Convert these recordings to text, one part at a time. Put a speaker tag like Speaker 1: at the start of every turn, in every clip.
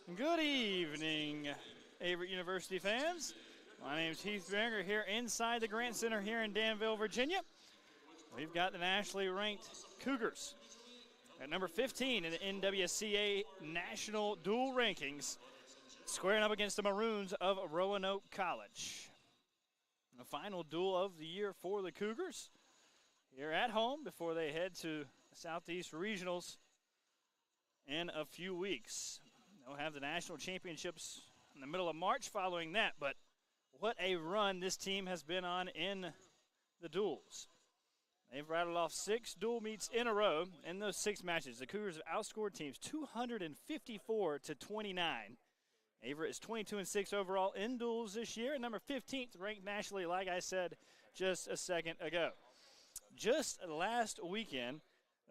Speaker 1: Good evening, Averett University fans. My name is Heath Banger here inside the Grant Center here in Danville, Virginia. We've got the nationally ranked Cougars at number 15 in the NWCA National Dual Rankings, squaring up against the Maroons of Roanoke College. The final duel of the year for the Cougars here at home before they head to Southeast Regionals in a few weeks. They'll have the national championships in the middle of March following that, but what a run this team has been on in the duels. They've rattled off 6 dual meets in a row. In those 6 matches, the Cougars have outscored teams 254-29. Averett is 22-6 overall in duels this year, and number 15th ranked nationally, like I said just a second ago. Just last weekend,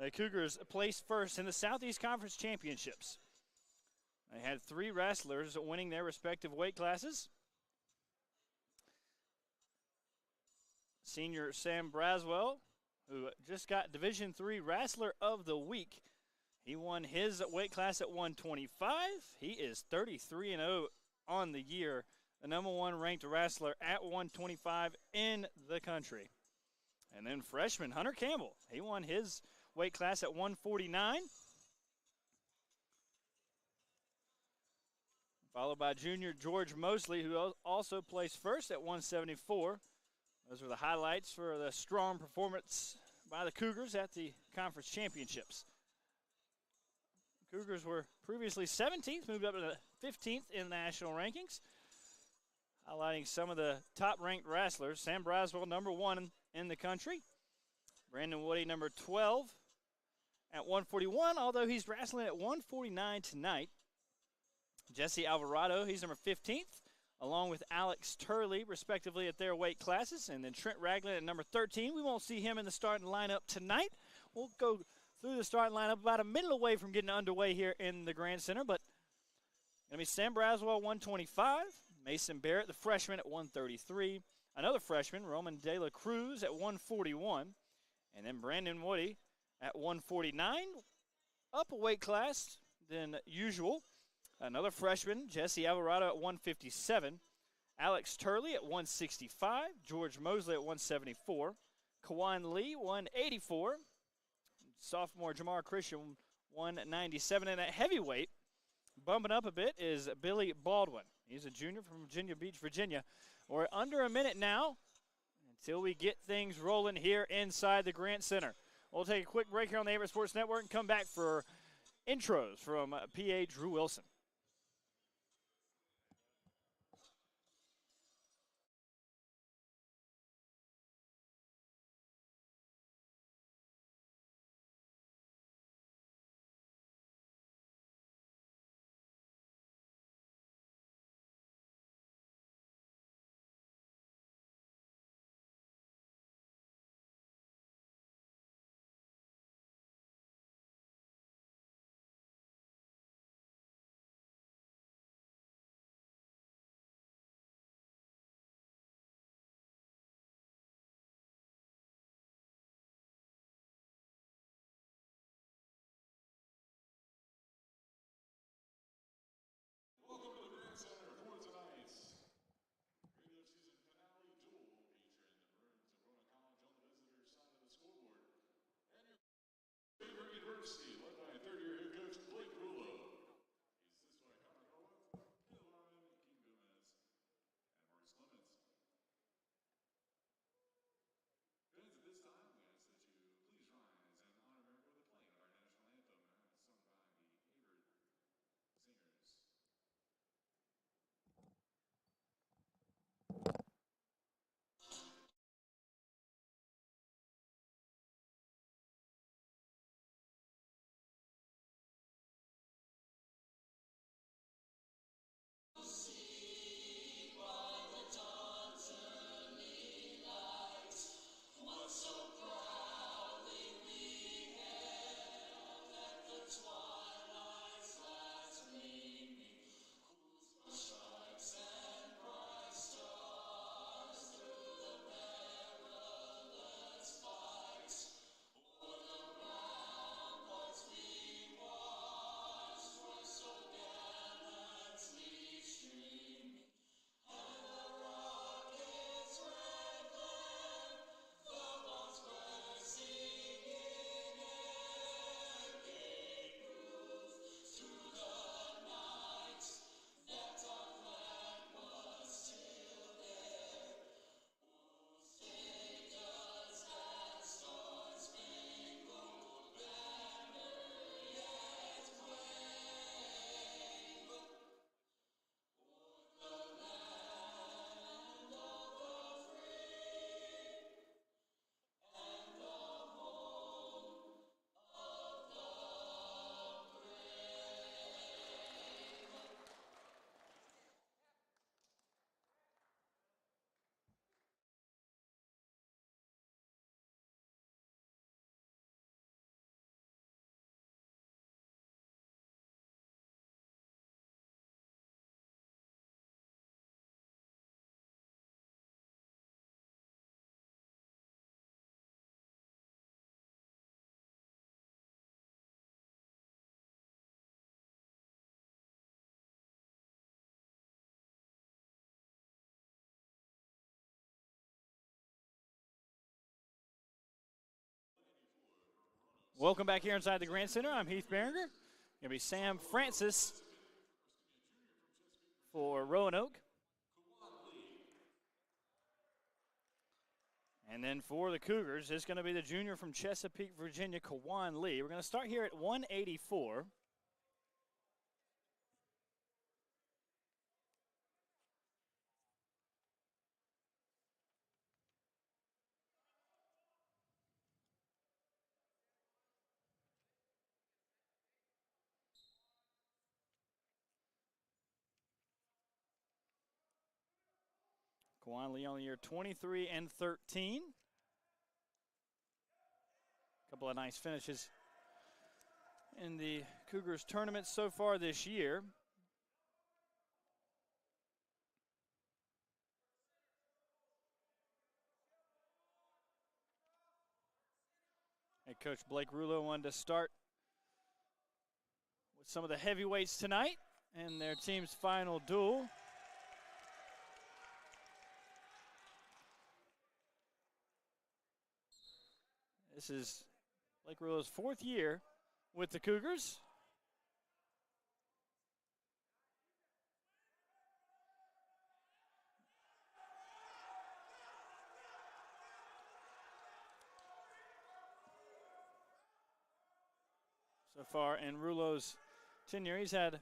Speaker 1: the Cougars placed first in the Southeast Conference Championships. They had 3 wrestlers winning their respective weight classes. Senior Sam Braswell, who just got Division III Wrestler of the Week. He won his weight class at 125. He is 33-0 on the year, the number 1 ranked wrestler at 125 in the country. And then freshman Hunter Campbell, he won his weight class at 149. Followed by junior George Mosley, who also placed first at 174. Those were the highlights for the strong performance by the Cougars at the conference championships. Cougars were previously 17th, moved up to the 15th in national rankings. Highlighting some of the top-ranked wrestlers. Sam Braswell, number 1 in the country. Brandon Woody, number 12 at 141, although he's wrestling at 149 tonight. Jesse Alvarado, he's number 15th, along with Alex Turley, respectively, at their weight classes. And then Trent Ragland at number 13. We won't see him in the starting lineup tonight. We'll go through the starting lineup about a minute away from getting underway here in the Grand Center. But going to be Sam Braswell, 125. Mason Barrett, the freshman, at 133. Another freshman, Roman De La Cruz, at 141. And then Brandon Woody at 149. Up a weight class than usual. Another freshman, Jesse Alvarado, at 157. Alex Turley at 165. George Mosley at 174. Kawan Lee, 184. Sophomore Jamar Christian, 197. And at heavyweight, bumping up a bit, is Billy Baldwin. He's a junior from Virginia Beach, Virginia. We're under a minute now until we get things rolling here inside the Grant Center. We'll take a quick break here on the Averett Sports Network and come back for intros from PA Drew Wilson. Welcome back here inside the Grant Center. I'm Heath Behringer. Going to be Sam Francis for Roanoke. And then for the Cougars, it's going to be the junior from Chesapeake, Virginia, Kawan Lee. We're going to start here at 184. Kawan Lee on the year 23 and 13. A couple of nice finishes in the Cougars tournament so far this year. Head coach Blake Rulo wanted to start with some of the heavyweights tonight in their team's final duel. This is Blake Rulo's 4th year with the Cougars. So far in Rulo's tenure, he's had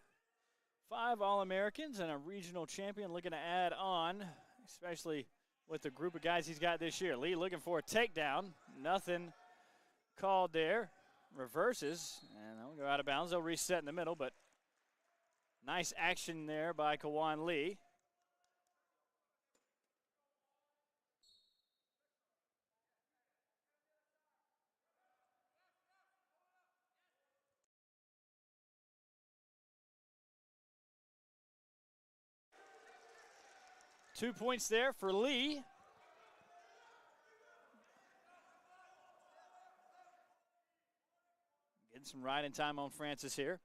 Speaker 1: 5 All-Americans and a regional champion, looking to add on, especially with the group of guys he's got this year. Lee looking for a takedown. Nothing called there. Reverses, and they'll go out of bounds. They'll reset in the middle, but nice action there by Kawan Lee. Two points there for Lee. Getting some riding time on Francis here.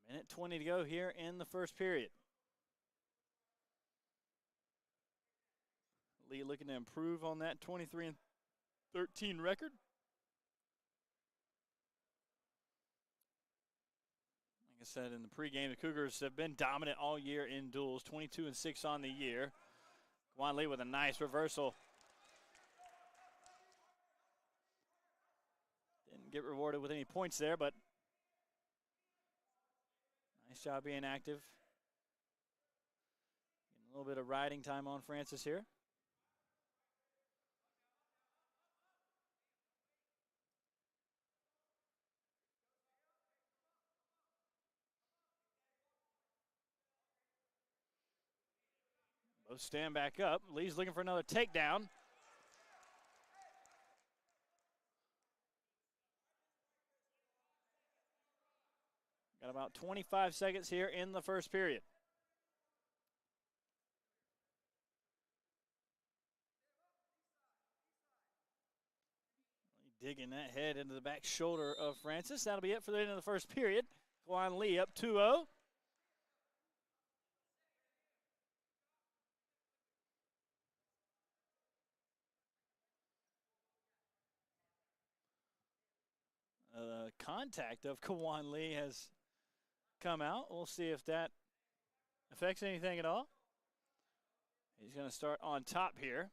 Speaker 1: A minute 20 to go here in the first period. Lee looking to improve on that 23 and 13 record. Like I said in the pregame, the Cougars have been dominant all year in duels, 22 and 6 on the year. Kawan Lee with a nice reversal. Didn't get rewarded with any points there, but nice job being active. Getting a little bit of riding time on Francis here. Both stand back up. Lee's looking for another takedown. Got about 25 seconds here in the first period. Digging that head into the back shoulder of Francis. That'll be it for the end of the first period. Kawan Lee up 2-0. Contact of Kawan Lee has come out. We'll see if that affects anything at all. He's going to start on top here.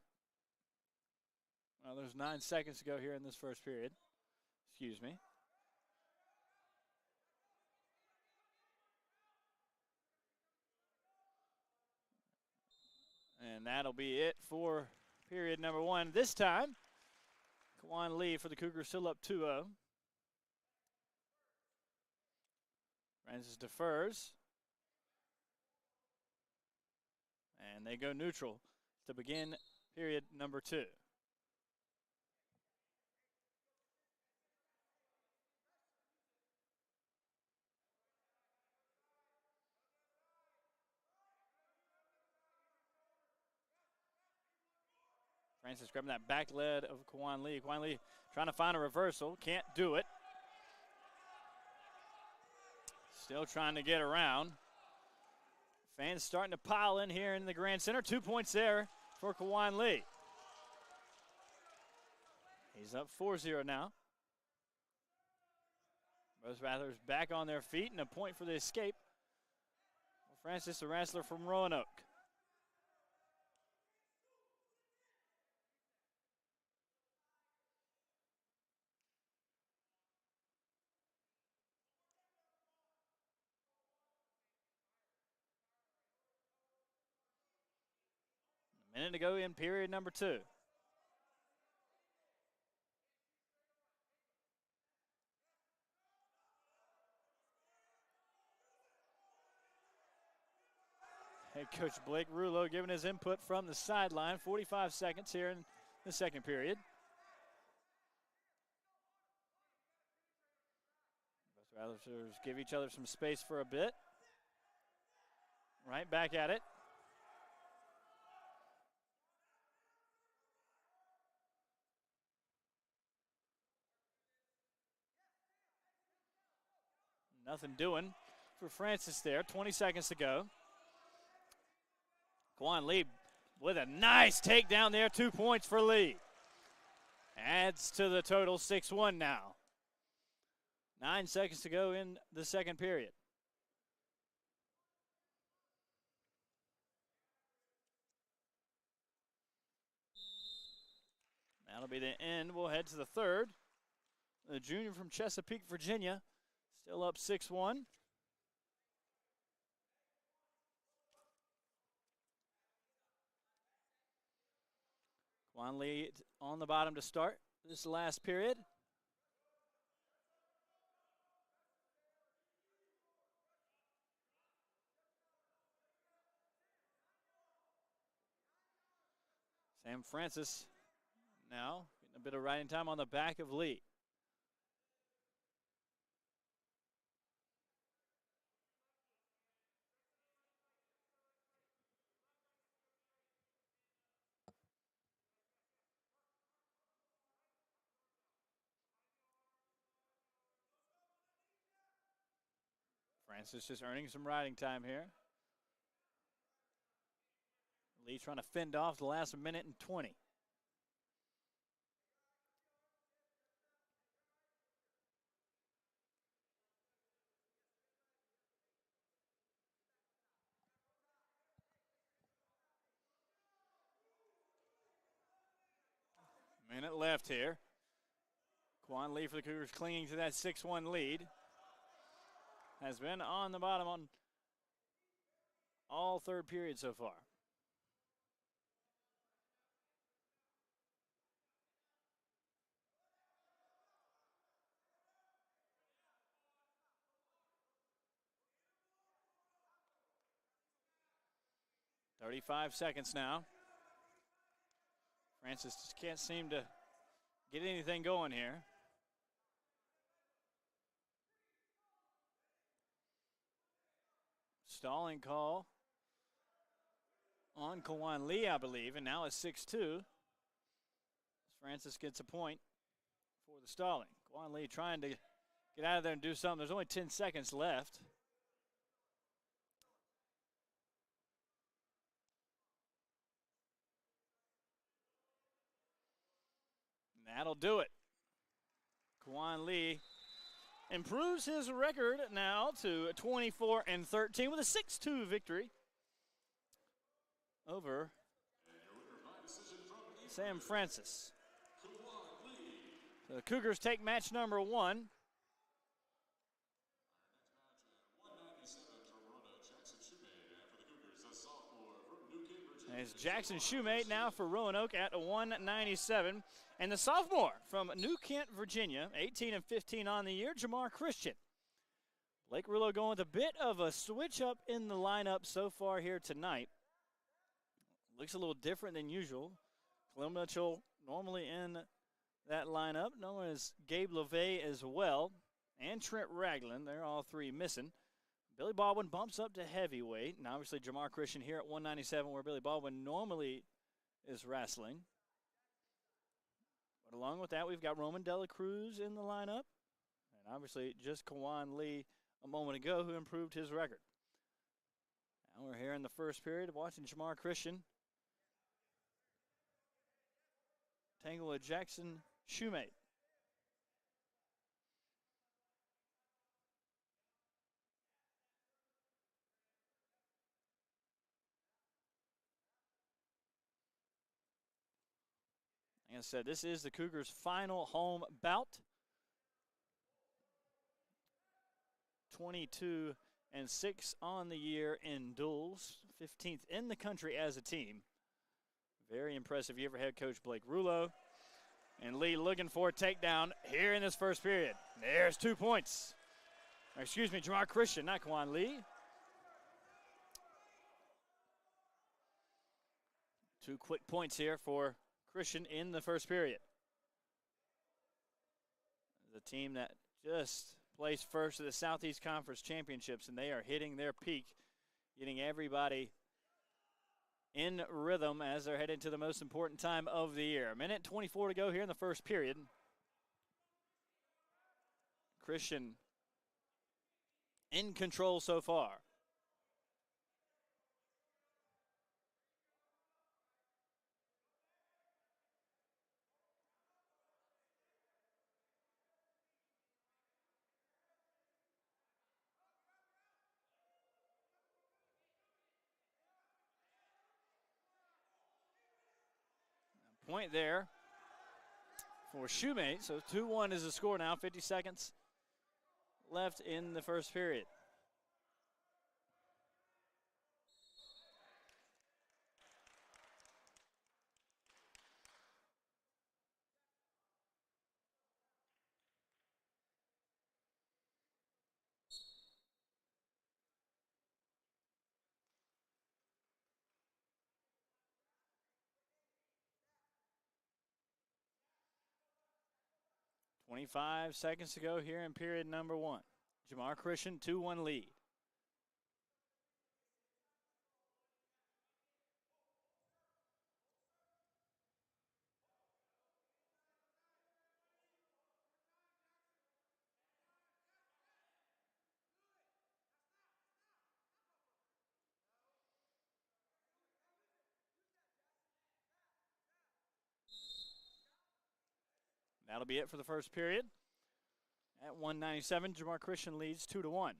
Speaker 1: Well, there's 9 seconds to go here in this first period. Excuse me. And that'll be it for period number 1. This time, Kawan Lee for the Cougars still up 2-0. Francis defers. And they go neutral to begin period number 2. Francis grabbing that back leg of Kawan Lee. Kawan Lee trying to find a reversal. Can't do it. Still trying to get around. Fans starting to pile in here in the Grand Center. 2 points there for Kawan Lee. He's up 4-0 now. Both Rattlers back on their feet, and a point for the escape. Francis, the wrestler from Roanoke. A minute to go in period number 2. Head coach Blake Rulo giving his input from the sideline. 45 seconds here in the second period. Both Rattlers give each other some space for a bit. Right back at it. Nothing doing for Francis there. 20 seconds to go. Kawan Lee with a nice takedown there. 2 points for Lee. Adds to the total, 6-1 now. 9 seconds to go in the second period. That'll be the end. We'll head to the third. The junior from Chesapeake, Virginia, still up 6-1. Kawan Lee on the bottom to start this last period. Sam Francis now getting a bit of riding time on the back of Lee. Francis just earning some riding time here. Lee trying to fend off the last minute and 20. Minute left here. Kawan Lee for the Cougars clinging to that 6-1 lead. Has been on the bottom on all third period so far. .35 seconds now. Francis just can't seem to get anything going here. Stalling call on Kawan Lee, I believe, and now it's 6-2. Francis gets a point for the stalling. Kawan Lee trying to get out of there and do something. There's only 10 seconds left. And that'll do it. Kawan Lee improves his record now to 24-13 with a 6-2 victory over Sam Francis. So the Cougars take match number 1. And it's Jackson Shoemate now for Roanoke at 197. And the sophomore from New Kent, Virginia, 18-15 on the year, Jamar Christian. Blake Rulo going with a bit of a switch up in the lineup so far here tonight. Looks a little different than usual. Clem Mitchell normally in that lineup, known as Gabe LeVay as well, and Trent Ragland. They're all three missing. Billy Baldwin bumps up to heavyweight, and obviously Jamar Christian here at 197, where Billy Baldwin normally is wrestling. But along with that, we've got Roman Dela Cruz in the lineup, and obviously just Kawan Lee a moment ago who improved his record. Now we're here in the first period watching Jamar Christian tangle with Jackson Shoemate. Like I said, this is the Cougars' final home bout. 22-6 on the year in duels, 15th in the country as a team. Very impressive year for head coach Blake Rulo. And Lee looking for a takedown here in this first period. There's 2 points. Excuse me, Jamar Christian, not Kwan Lee. 2 quick points here for Christian in the first period. The team that just placed first at the Southeast Conference Championships, and they are hitting their peak, getting everybody in rhythm as they're heading to the most important time of the year. 1:24 to go here in the first period. Christian in control so far. Point there for Shoemate. So 2-1 is the score now. 50 seconds left in the first period. .25 seconds to go here in period number 1. Jamar Christian, 2-1 lead. That'll be it for the first period. At 1:97, Jamar Christian leads 2-1.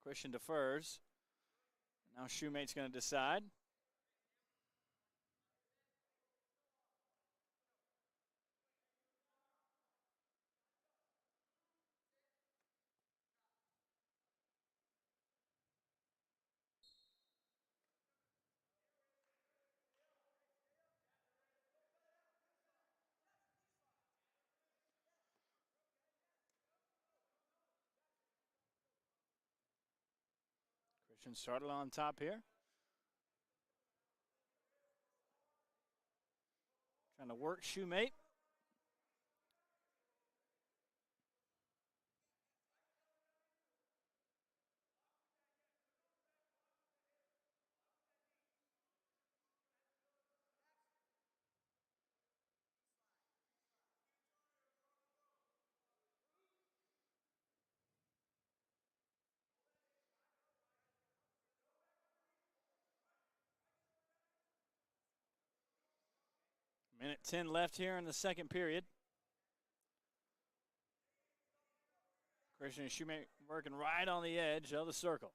Speaker 1: Christian defers. Now Shoemate's going to decide. Christian started on top here. Trying to work Shoemate. Minute 10 left here in the second period. Christian and Shoemate working right on the edge of the circle.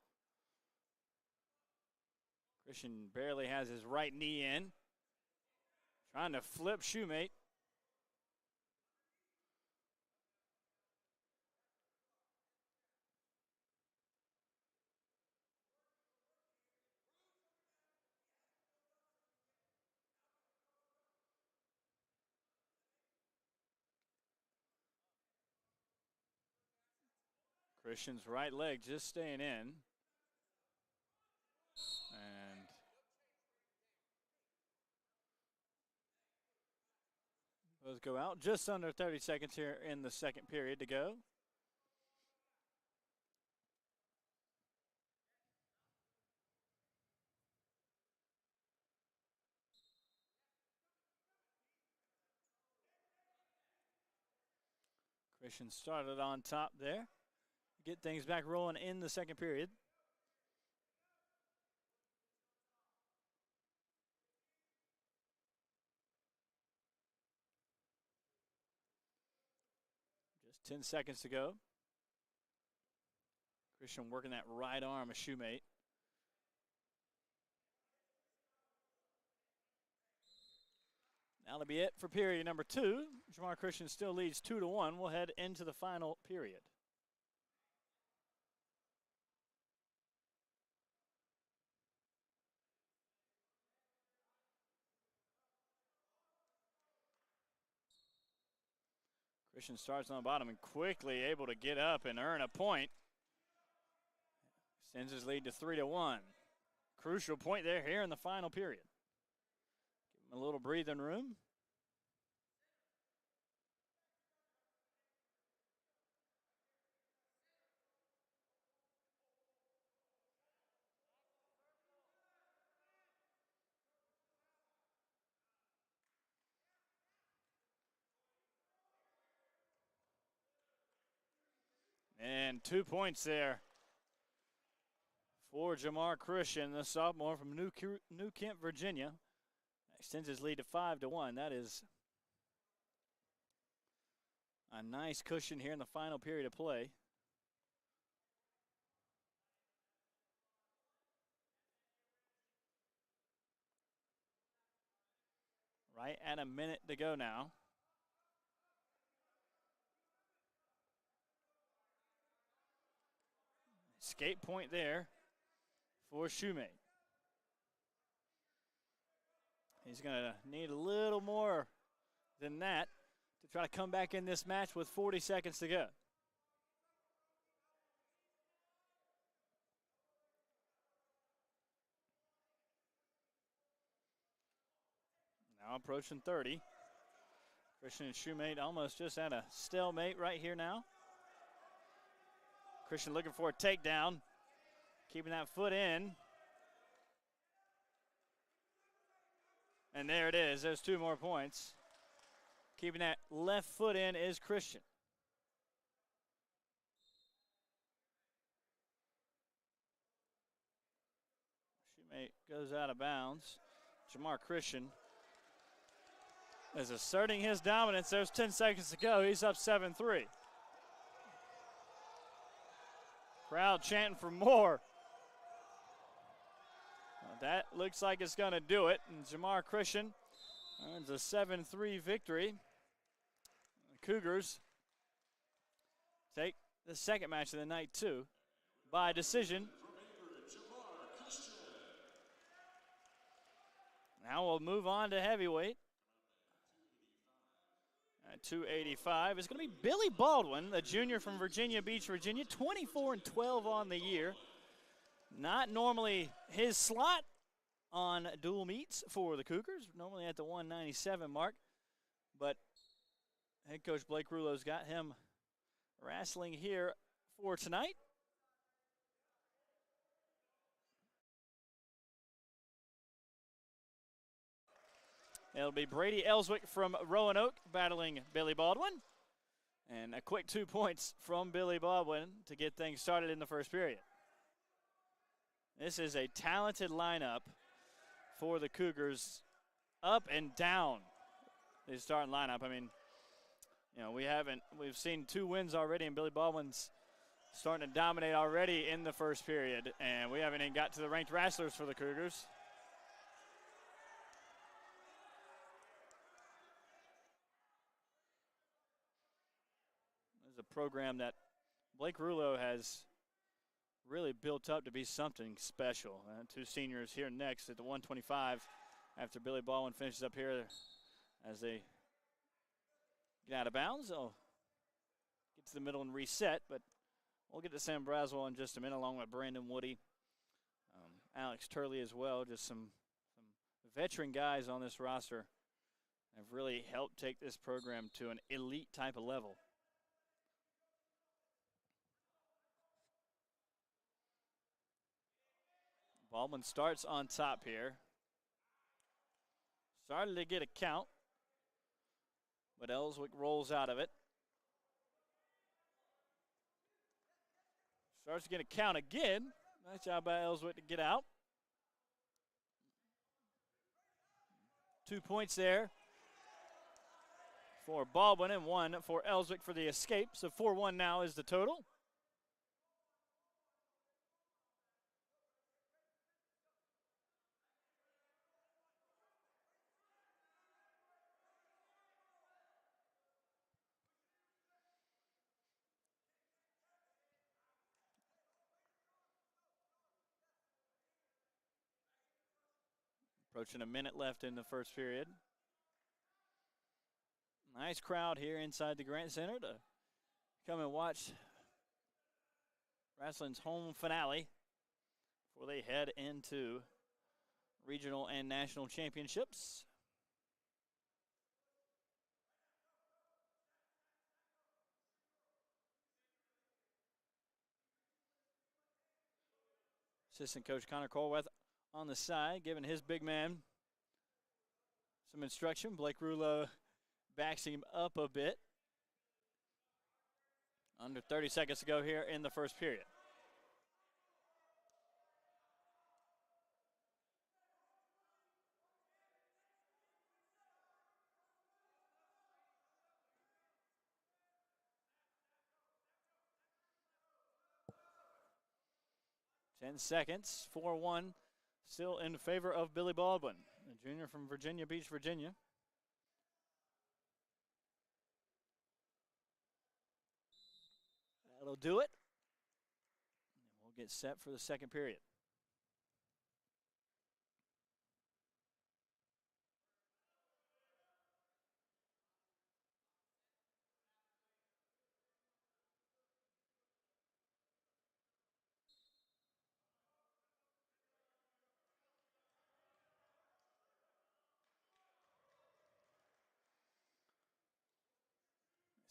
Speaker 1: Christian barely has his right knee in. Trying to flip Shoemate. Christian's right leg just staying in. And those go out. Just under 30 seconds here in the second period to go. Christian started on top there. Get things back rolling in the second period. Just 10 seconds to go. Christian working that right arm of Shoemate. That'll be it for period number 2. Jamar Christian still leads 2-1. We'll head into the final period. Christian starts on the bottom and quickly able to get up and earn a point. Extends his lead to 3-1. Crucial point there here in the final period. Give him a little breathing room. And 2 points there for Jamar Christian, the sophomore from New Kent, Virginia. Extends his lead to 5-1. That is a nice cushion here in the final period of play. Right at a minute to go now. Escape point there for Shoemate. He's going to need a little more than that to try to come back in this match with 40 seconds to go. Now approaching 30. Christian and Shoemate almost just at a stalemate right here now. Christian looking for a takedown, keeping that foot in. And there it is. There's 2 more points. Keeping that left foot in is Christian. Shoemate goes out of bounds. Jamar Christian is asserting his dominance. There's 10 seconds to go. He's up 7-3. Crowd chanting for more. That looks like it's going to do it. And Jamar Christian earns a 7-3 victory. The Cougars take the second match of the night, too, by decision. Now we'll move on to heavyweight. At 285, it's going to be Billy Baldwin, the junior from Virginia Beach, Virginia, 24-12 on the year. Not normally his slot on dual meets for the Cougars, normally at the 197 mark. But head coach Blake Rouleau's got him wrestling here for tonight. It'll be Brady Ellswick from Roanoke battling Billy Baldwin. And a quick 2 points from Billy Baldwin to get things started in the first period. This is a talented lineup for the Cougars, up and down the starting lineup. I mean, you know, we've seen 2 wins already, and Billy Baldwin's starting to dominate already in the first period. And we haven't even got to the ranked wrestlers for the Cougars. A program that Blake Rouleau has really built up to be something special. 2 seniors here next at the 125 after Billy Baldwin finishes up here as they get out of bounds. They'll get to the middle and reset, but we'll get to Sam Braswell in just a minute along with Brandon Woody, Alex Turley as well. Just some veteran guys on this roster have really helped take this program to an elite type of level. Baldwin starts on top here. Started to get a count, but Ellswick rolls out of it. Starts to get a count again. Nice job by Ellswick to get out. 2 points there for Baldwin and 1 for Ellswick for the escape. So 4-1 now is the total. Approaching a minute left in the first period. Nice crowd here inside the Grant Center to come and watch wrestling's home finale before they head into regional and national championships. Assistant coach Connor Colworth on the side, giving his big man some instruction. Blake Rulo backs him up a bit. Under 30 seconds to go here in the first period. Ten seconds, 4-1, still in favor of Billy Baldwin, a junior from Virginia Beach, Virginia. That'll do it. And we'll get set for the second period.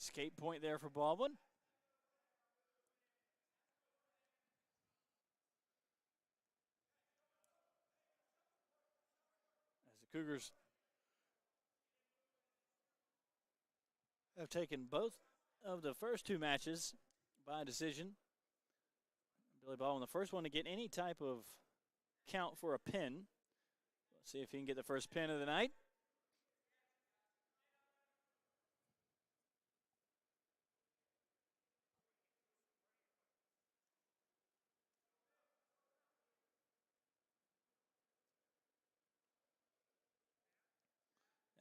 Speaker 1: Escape point there for Baldwin. As the Cougars have taken both of the first two matches by decision. Billy Baldwin, the first one to get any type of count for a pin. Let's see if he can get the first pin of the night.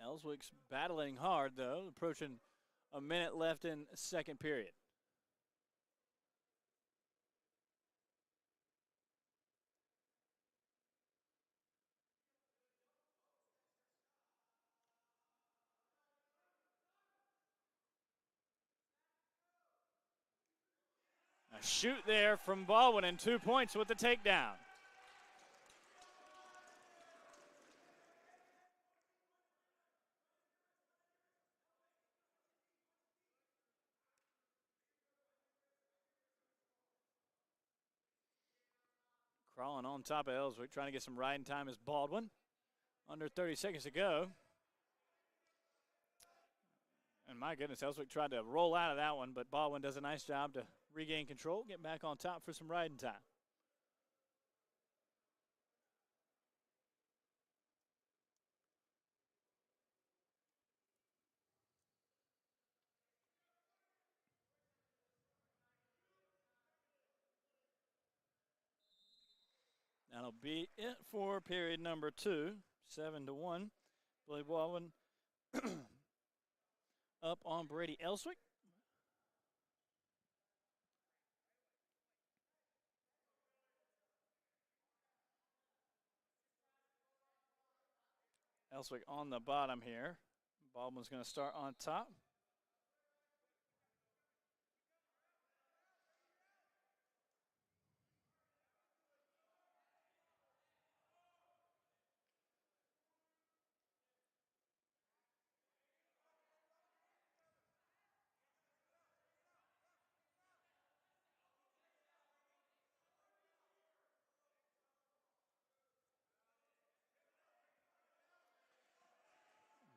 Speaker 1: Ellswick's battling hard, though, approaching a minute left in second period. A shoot there from Baldwin and 2 points with the takedown. Crawling on top of Ellswick, trying to get some riding time is Baldwin. Under 30 seconds to go. And my goodness, Ellswick tried to roll out of that one, but Baldwin does a nice job to regain control, get back on top for some riding time. That'll be it for period number 2, 7-1. Billy Baldwin up on Brady Ellswick. Ellswick on the bottom here. Baldwin's going to start on top.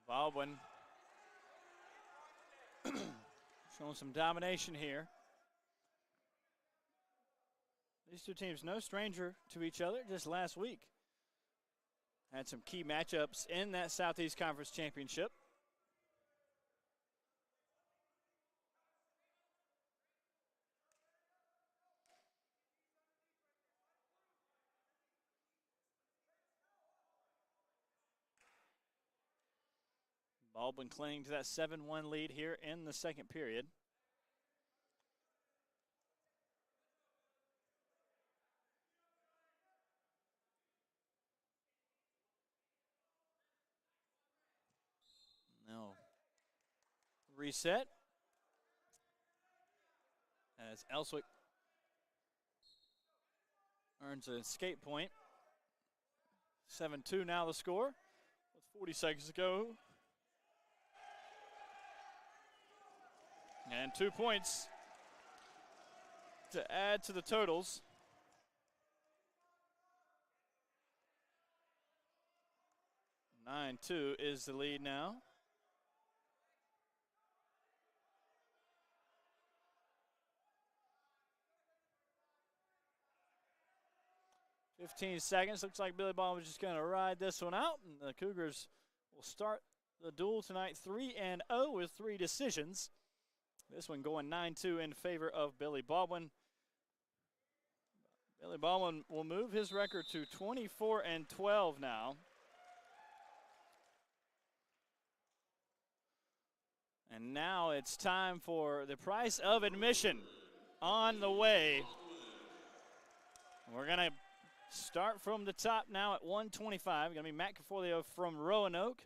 Speaker 1: Baldwin showing some domination here. These two teams no stranger to each other. Just last week had some key matchups in that Southeast Conference Championship. Baldwin clinging to that 7-1 lead here in the second period. Now, reset as Elswick earns an escape point. 7-2 now the score with 40 seconds to go. And 2 points to add to the totals. (9-2) is the lead now. (15 seconds). Looks like Billy Baldwin was just going to ride this one out, and the Cougars will start the duel tonight 3-0 with 3 decisions. This one going 9-2 in favor of Billy Baldwin. Billy Baldwin will move his record to 24-12 now. And now it's time for the price of admission on the way. We're going to start from the top now at 125. Going to be Matt Caforlio from Roanoke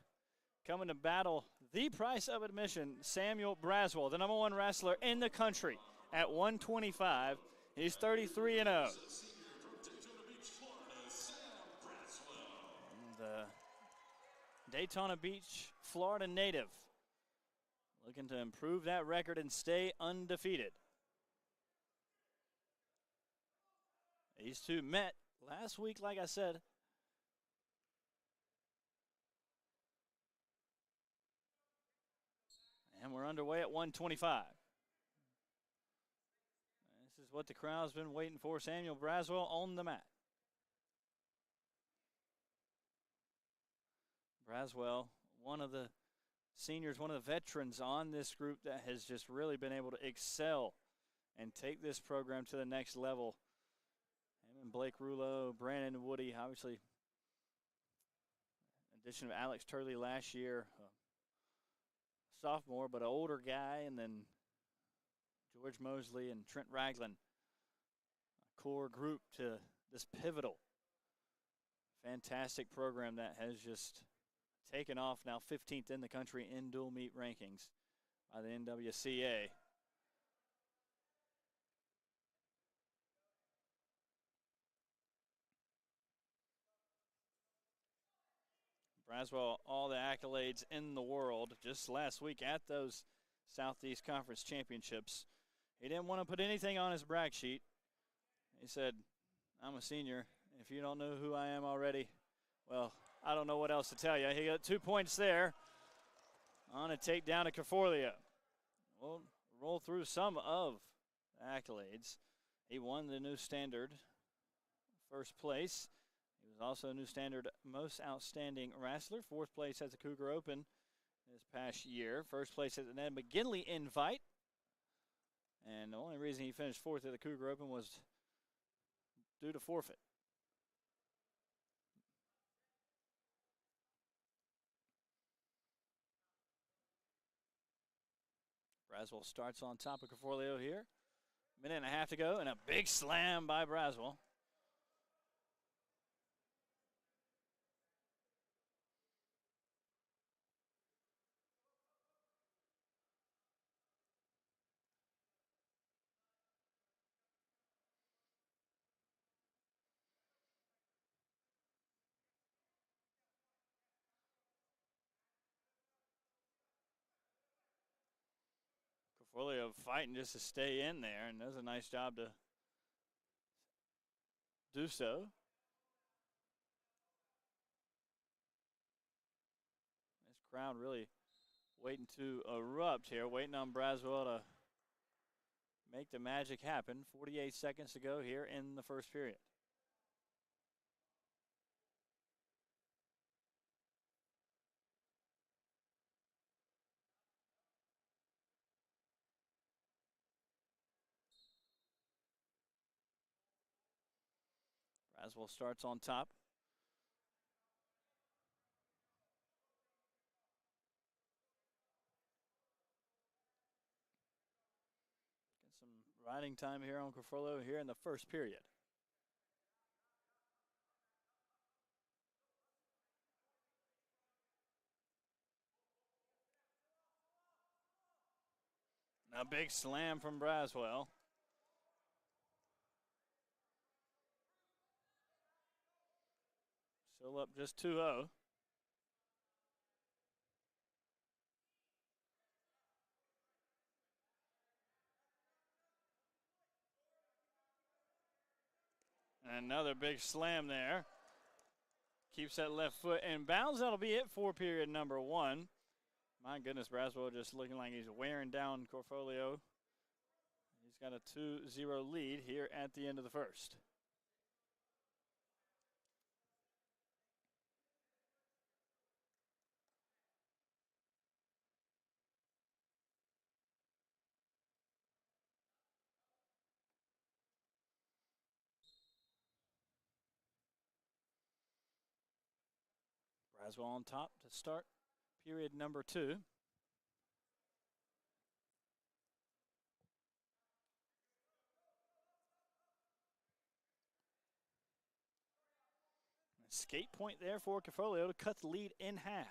Speaker 1: coming to battle the price of admission, Samuel Braswell, the #1 wrestler in the country at 125. He's 33-0. The Daytona Beach, Florida native, looking to improve that record and stay undefeated. These two met last week, like I said. And we're underway at 125. This is what the crowd's been waiting for. Samuel Braswell on the mat. Braswell, one of the seniors, one of the veterans on this group that has just really been able to excel and take this program to the next level. Him and Blake Rouleau, Brandon Woody, obviously, in addition to Alex Turley last year, sophomore, but an older guy, and then George Mosley and Trent Ragland, a core group to this pivotal, fantastic program that has just taken off, now 15th in the country in dual meet rankings by the NWCA. Braswell, all the accolades in the world just last week at those Southeast Conference Championships. He didn't want to put anything on his brag sheet. He said, I'm a senior. If you don't know who I am already, well, I don't know what else to tell you. He got 2 points there on a takedown to Caforlio. We'll roll through some of the accolades. He won the new standard, first place. He was also a new standard most outstanding wrestler, 4th place at the Cougar Open this past year. 1st place at the Ned McGinley Invite. And the only reason he finished 4th at the Cougar Open was due to forfeit. Braswell starts on top of Caforlio here. Minute and a half to go, and a big slam by Braswell. Caforlio fighting just to stay in there, and does a nice job to do so. This crowd really waiting to erupt here, waiting on Braswell to make the magic happen. 48 seconds to go here in the first period. Braswell starts on top. Riding time here on Corfolio here in the first period. A big slam from Braswell. Still up just 2-0. Another big slam there. Keeps that left foot in bounds. That'll be it for period number 1. My goodness, Braswell just looking like he's wearing down Corfolio. He's got a 2-0 lead here at the end of the first. Braswell on top to start period number 2. Skate point there for Corfolio to cut the lead in half.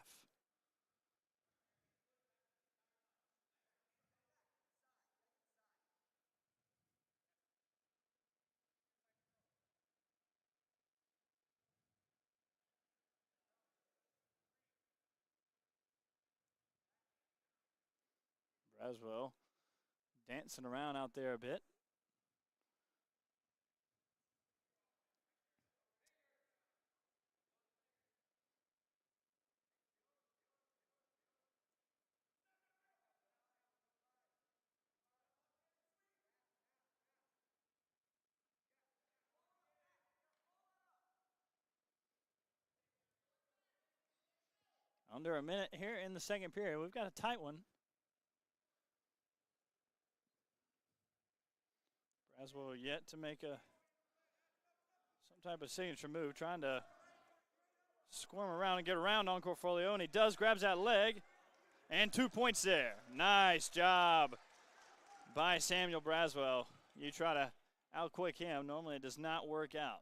Speaker 1: Braswell dancing around out there a bit. Under a minute here in the second period. We've got a tight one. Braswell yet to make some type of signature move, trying to squirm around and get around on Corfolio, and he does, grabs that leg, and 2 points there. Nice job by Samuel Braswell. You try to outquick him. Normally it does not work out.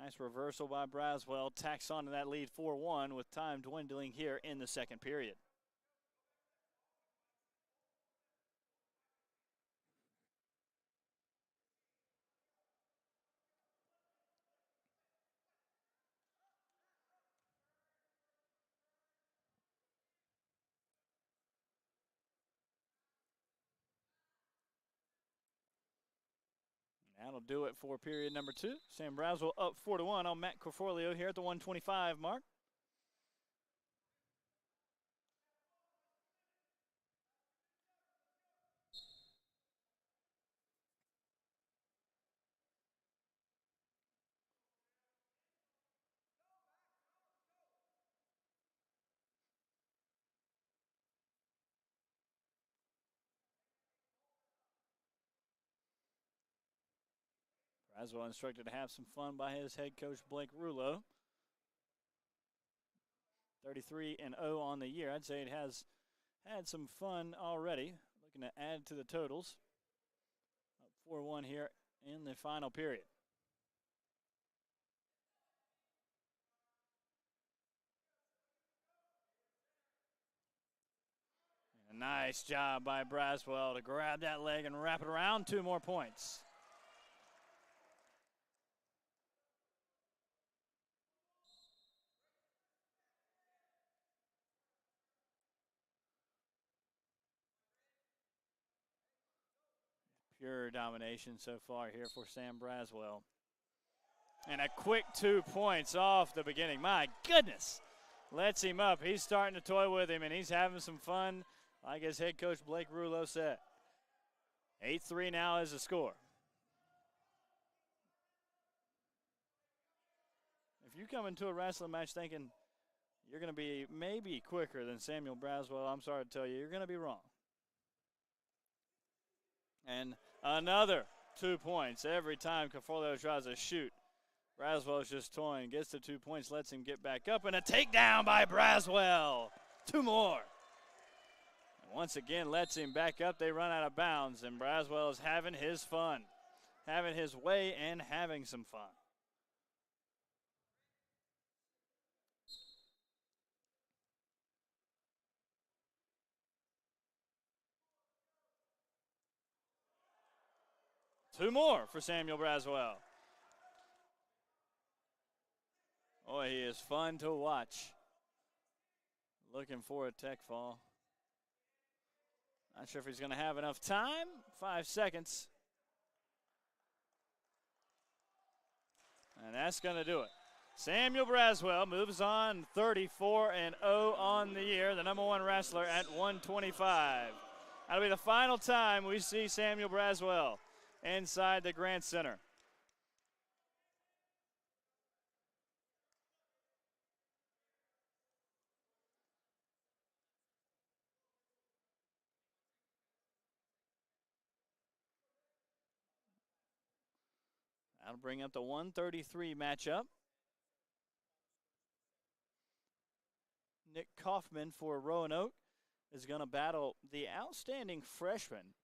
Speaker 1: Nice reversal by Braswell. Tacks on to that lead 4-1 with time dwindling here in the second period. That'll do it for period number 2. Sam Braswell up 4-1 on Matt Corfolio here at the 125 mark. Braswell instructed to have some fun by his head coach, Blake Rulo. 33-0 on the year. I'd say it has had some fun already. Looking to add to the totals. Up 4-1 here in the final period. And a nice job by Braswell to grab that leg and wrap it around. 2 more points. Pure domination so far here for Sam Braswell. And a quick 2 points off the beginning. My goodness. Lets him up. He's starting to toy with him, and he's having some fun, like his head coach Blake Rulo said. 8-3 now is the score. If you come into a wrestling match thinking you're going to be maybe quicker than Samuel Braswell, I'm sorry to tell you, you're going to be wrong. And another 2 points every time Corfolio tries to shoot. Braswell's just toying, gets the 2 points, lets him get back up, and a takedown by Braswell. 2 more. Once again, lets him back up. They run out of bounds, and Braswell is having his fun, having his way, and having some fun. Two more for Samuel Braswell. Boy, he is fun to watch. Looking for a tech fall. Not sure if he's going to have enough time. 5 seconds. And that's going to do it. Samuel Braswell moves on 34-0 on the year, the number 1 wrestler at 125. That'll be the final time we see Samuel Braswell inside the Grant Center. That'll bring up the 133 matchup. Nick Kaufman for Roanoke is going to battle the outstanding freshman,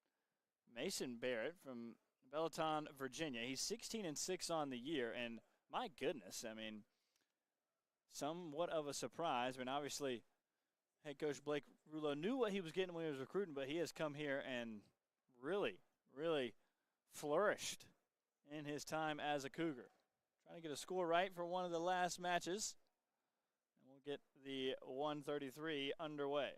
Speaker 1: Mason Barrett from Belton, Virginia. He's 16-6 on the year, and my goodness, I mean, somewhat of a surprise. I mean, obviously, head coach Blake Rouleau knew what he was getting when he was recruiting, but he has come here and really, really flourished in his time as a Cougar. Trying to get a score right for one of the last matches. And we'll get the 133 underway.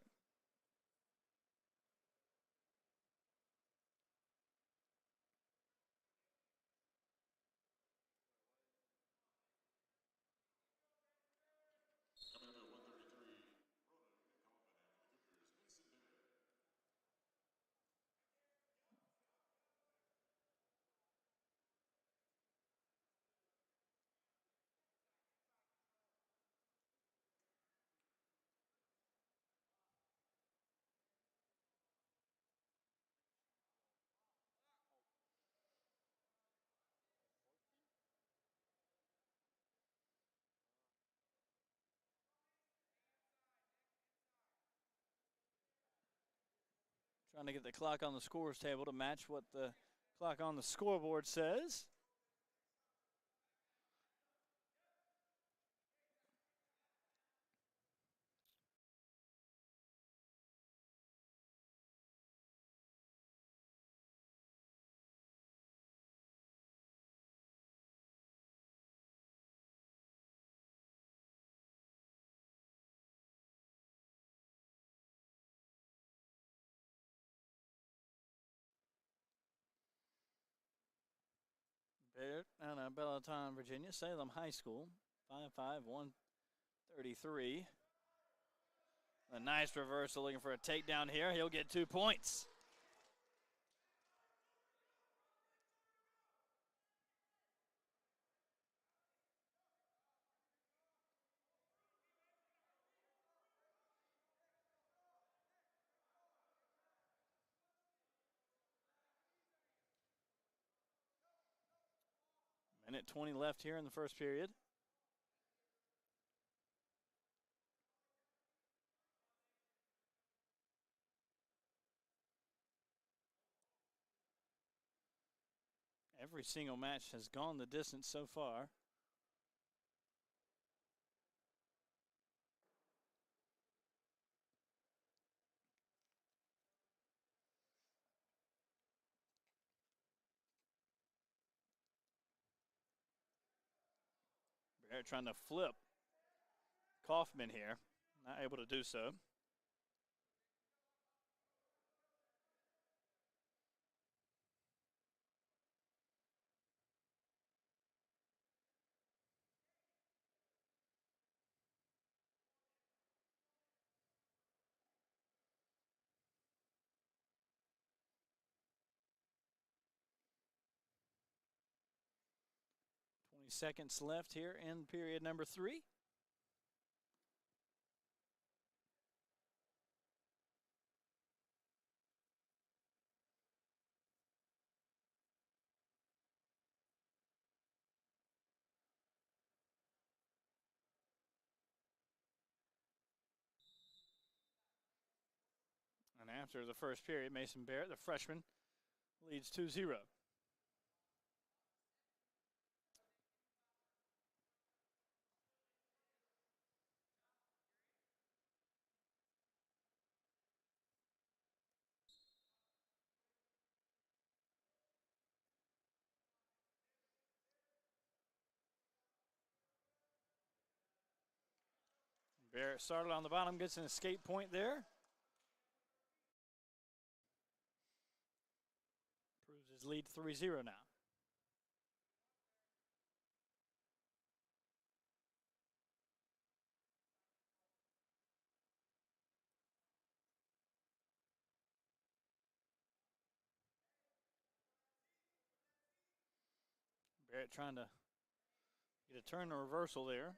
Speaker 1: Trying to get the clock on the scores table to match what the clock on the scoreboard says. Barrett out of Belton, Virginia, Salem High School, 5'5", 133. A nice reversal, looking for a takedown here. He'll get 2 points. Minute 20 left here in the first period. Every single match has gone the distance so far. Barrett trying to flip Kaufman here. Not able to do so. Seconds left here in period number 3. And After the first period, Mason Barrett, the freshman, leads 2-0. Barrett started on the bottom, gets an escape point there. Proves his lead 3-0 now. Barrett trying to get a turn or reversal there.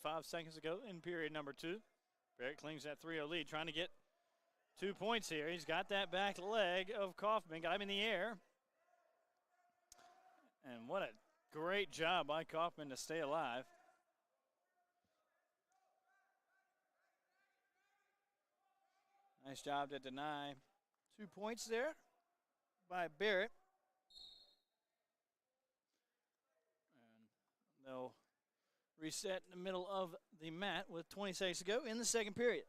Speaker 1: .45 seconds ago in period number 2. Barrett clings that 3-0 lead, trying to get 2 points here. He's got that back leg of Kaufman, got him in the air. And what a great job by Kaufman to stay alive. Nice job to deny 2 points there by Barrett. And they'll reset in the middle of the mat with 20 seconds to go in the second period.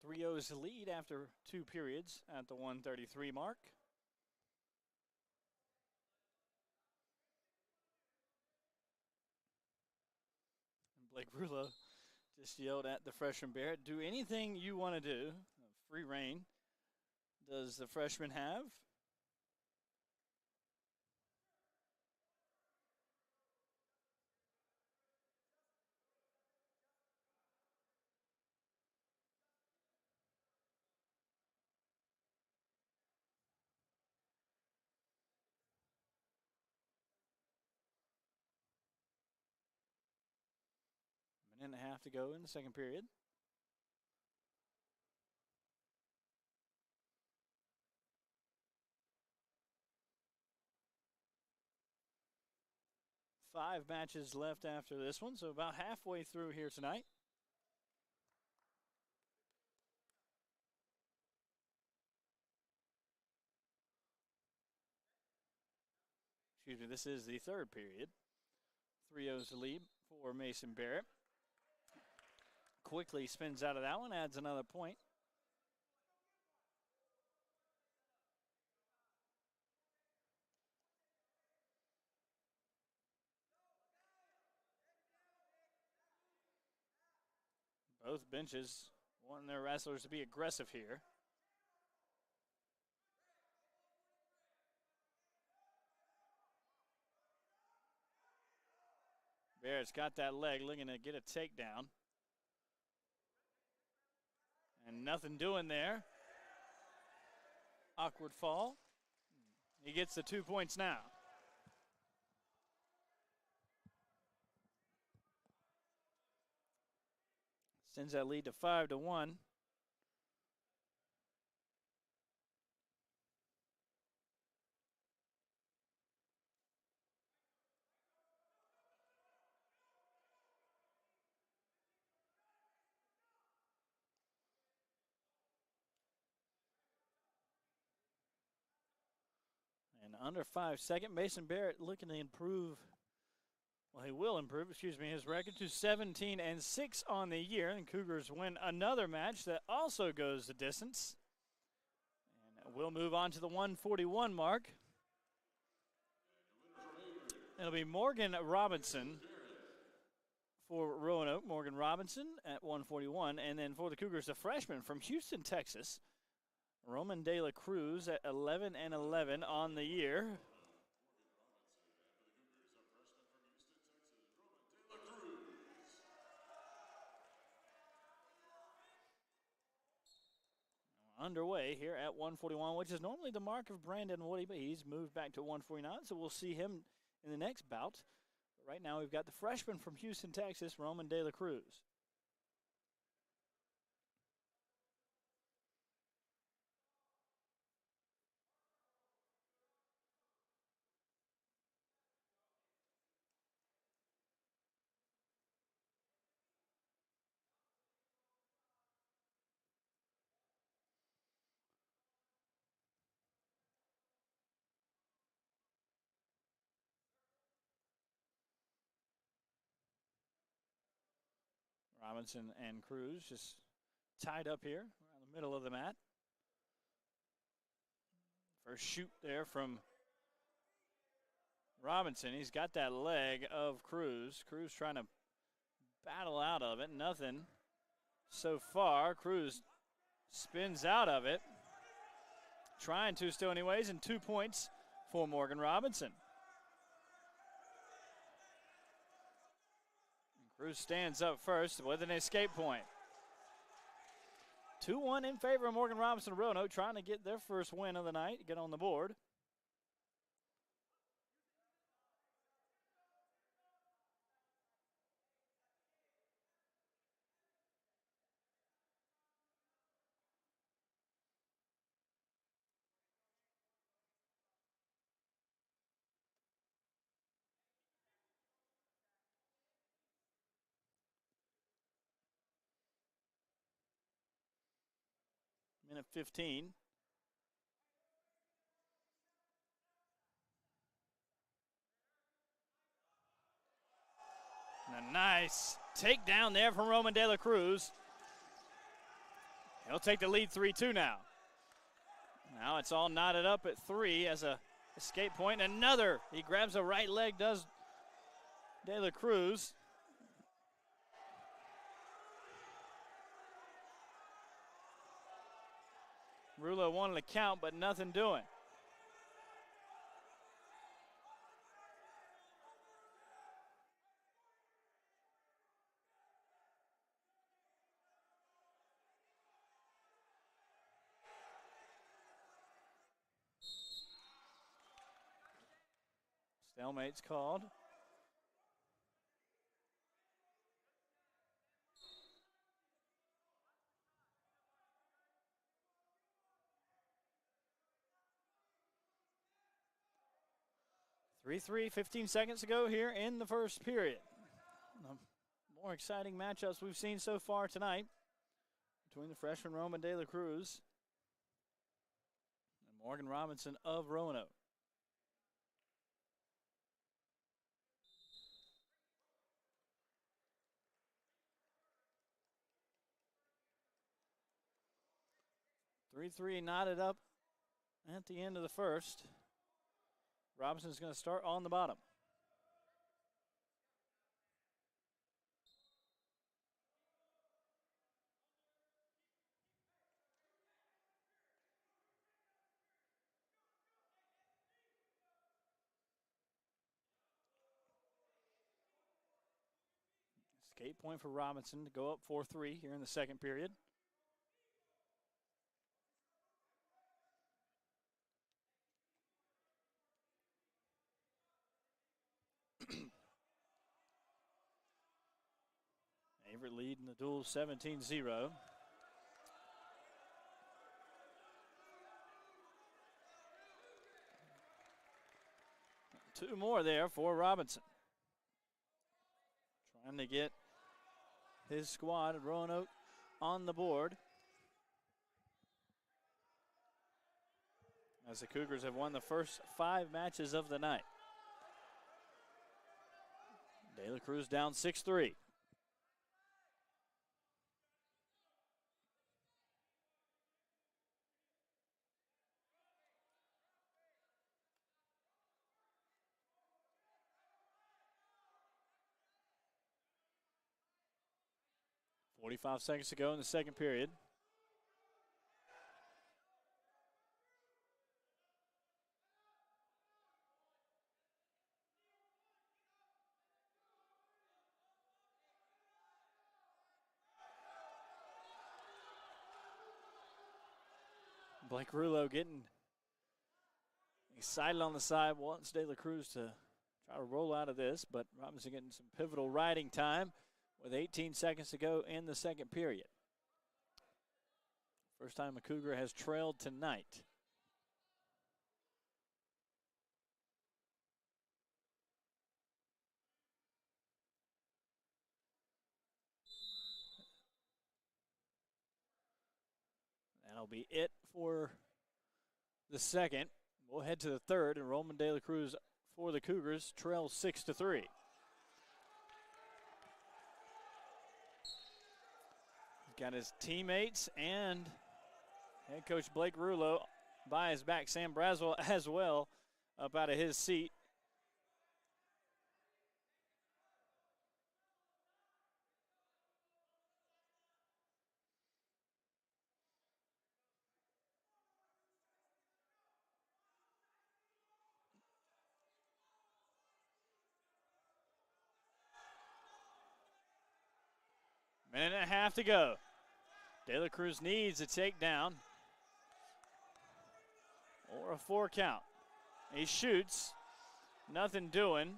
Speaker 1: Three O's lead after 2 periods at the 1:33 mark. And Blake Rulo just yelled at the freshman Barrett, do anything you want to do. Free reign does the freshman have. Minute and a half to go in the second period. Five matches left after this one, so about halfway through here tonight. Excuse me, this is the third period. 3-0's lead for Mason Barrett. Quickly spins out of that one, adds another point. Both benches want their wrestlers to be aggressive here. Barrett's got that leg, looking to get a takedown. And nothing doing there. Awkward fall. He gets the 2 points now. Sends that lead to 5-1. And under 5 seconds, Mason Barrett looking to improve. Well, he will improve, his record to 17-6 on the year. And Cougars win another match that also goes the distance. We'll move on to the 141 mark. It'll be Morgan Robinson for Roanoke. Morgan Robinson at 141. And then for the Cougars, a freshman from Houston, Texas, Roman De La Cruz at 11-11 on the year. Underway here at 141, which is normally the mark of Brandon Woody, but he's moved back to 149, so we'll see him in the next bout. But right now we've got the freshman from Houston, Texas, Roman De La Cruz. Robinson and Cruz just tied up here around the middle of the mat. First shoot there from Robinson. He's got that leg of Cruz. Cruz trying to battle out of it. Nothing so far. Cruz spins out of it. Trying to still anyways, and 2 points for Morgan Robinson. Cruz stands up first with an escape point. 2-1 in favor of Morgan Robinson. Roanoke trying to get their first win of the night, get on the board. Minute 15. And a nice takedown there from Roman De La Cruz. He'll take the lead 3-2 now. Now it's all knotted up at 3 as a escape point. Another, he grabs the right leg, does De La Cruz. Rulo wanted to count, but nothing doing. Stalemate's called. Three, 15 seconds to go here in the first period. The more exciting matchups we've seen so far tonight between the freshman Roman De La Cruz and Morgan Robinson of Roanoke. Three knotted up at the end of the first. Robinson's going to start on the bottom. Escape point for Robinson to go up 4-3 here in the second period. Averett leading the duel 17-0. Two more there for Robinson. Trying to get his squad at Roanoke on the board. As the Cougars have won the first 5 matches of the night. De La Cruz down 6-3. 45 seconds to go in the second period. Blake Rulo getting excited on the side, wants De La Cruz to try to roll out of this, but Robinson getting some pivotal riding time with 18 seconds to go in the second period. First time a Cougar has trailed tonight. That'll be it for the second. We'll head to the third, and Roman De La Cruz for the Cougars trails 6-3. He's got his teammates and head coach Blake Rulo by his back. Sam Braswell as well up out of his seat. Minute and a half to go. De La Cruz needs a takedown or a 4 count. He shoots, nothing doing.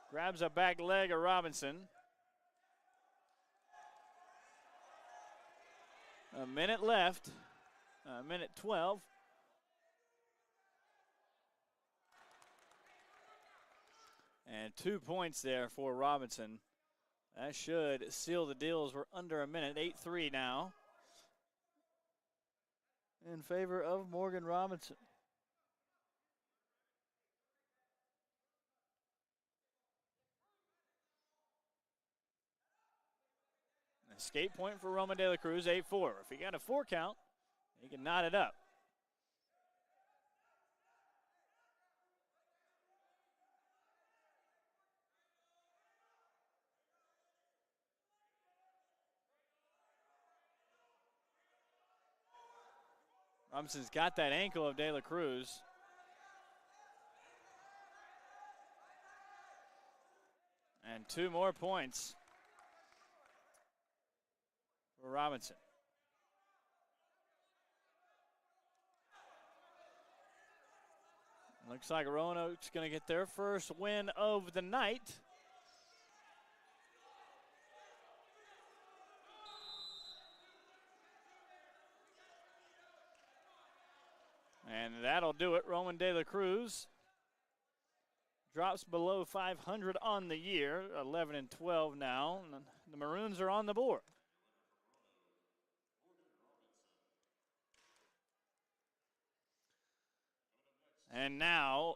Speaker 1: Grabs a back leg of Robinson. A minute left, minute 12. And 2 points there for Robinson. That should seal the deal as we're under a minute. 8-3 now in favor of Morgan Robinson. Escape point for Roman De La Cruz, 8-4. If he got a 4 count, he can knot it up. Robinson's got that ankle of De La Cruz. And 2 more points for Robinson. Looks like Roanoke's going to get their first win of the night. And that'll do it. Roman De La Cruz drops below 500 on the year, 11-12 now. The Maroons are on the board. And now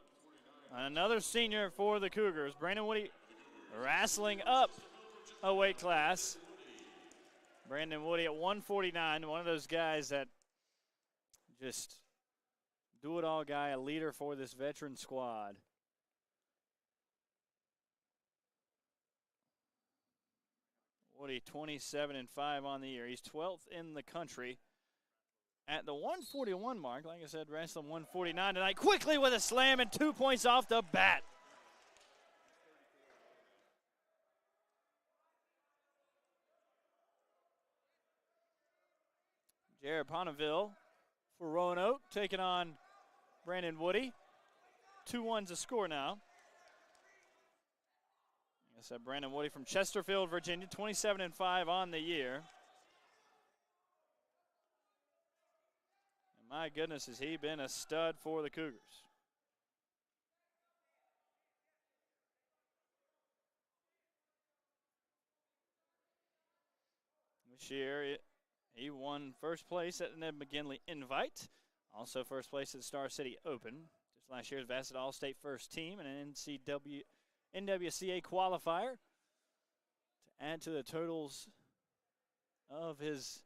Speaker 1: another senior for the Cougars. Brandon Woody wrestling up a weight class. Brandon Woody at 149, one of those guys that just do-it-all guy, a leader for this veteran squad. Woody 27-5 on the year. He's 12th in the country. At the 141 mark, like I said, wrestling 149 tonight. Quickly with a slam and 2 points off the bat. Jared Ponneville for Roanoke, taking on Brandon Woody. 2-1's the score now. Like I said, Brandon Woody from Chesterfield, Virginia, 27-5 on the year. And my goodness, has he been a stud for the Cougars. This year, he won first place at the Ned McGinley Invite. Also first place at the Star City Open. Just last year's Bassett All-State first team and an NWCA qualifier to add to the totals of his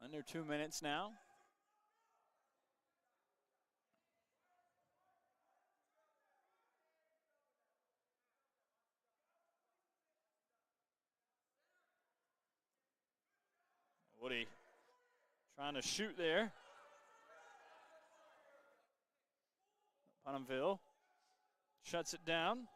Speaker 1: under 2 minutes now. Woody trying to shoot there. Danville shuts it down.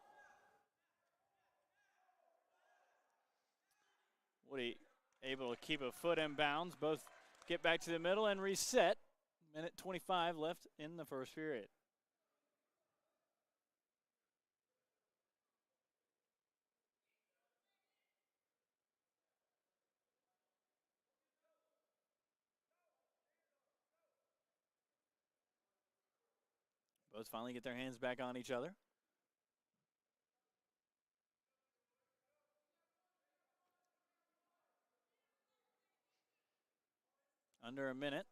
Speaker 1: Woody able to keep a foot in bounds. Both get back to the middle and reset. Minute 25 left in the first period. Both finally get their hands back on each other. Under a minute.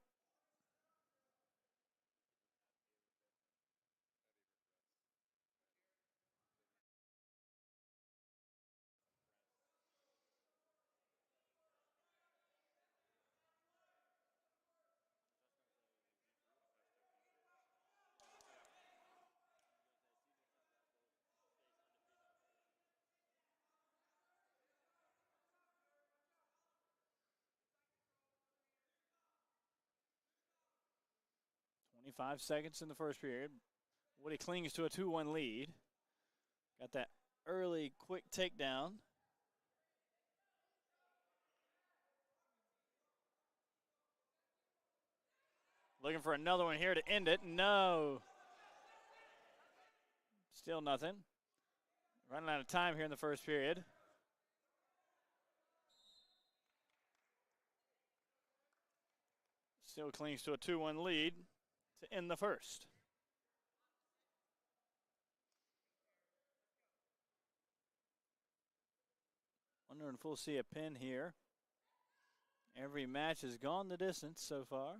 Speaker 1: Five seconds in the first period. Woody clings to a 2-1 lead. Got that early quick takedown. Looking for another one here to end it. No. Still nothing. Running out of time here in the first period. Still clings to a 2-1 lead to end the first. Wondering if we'll see a pin here. Every match has gone the distance so far.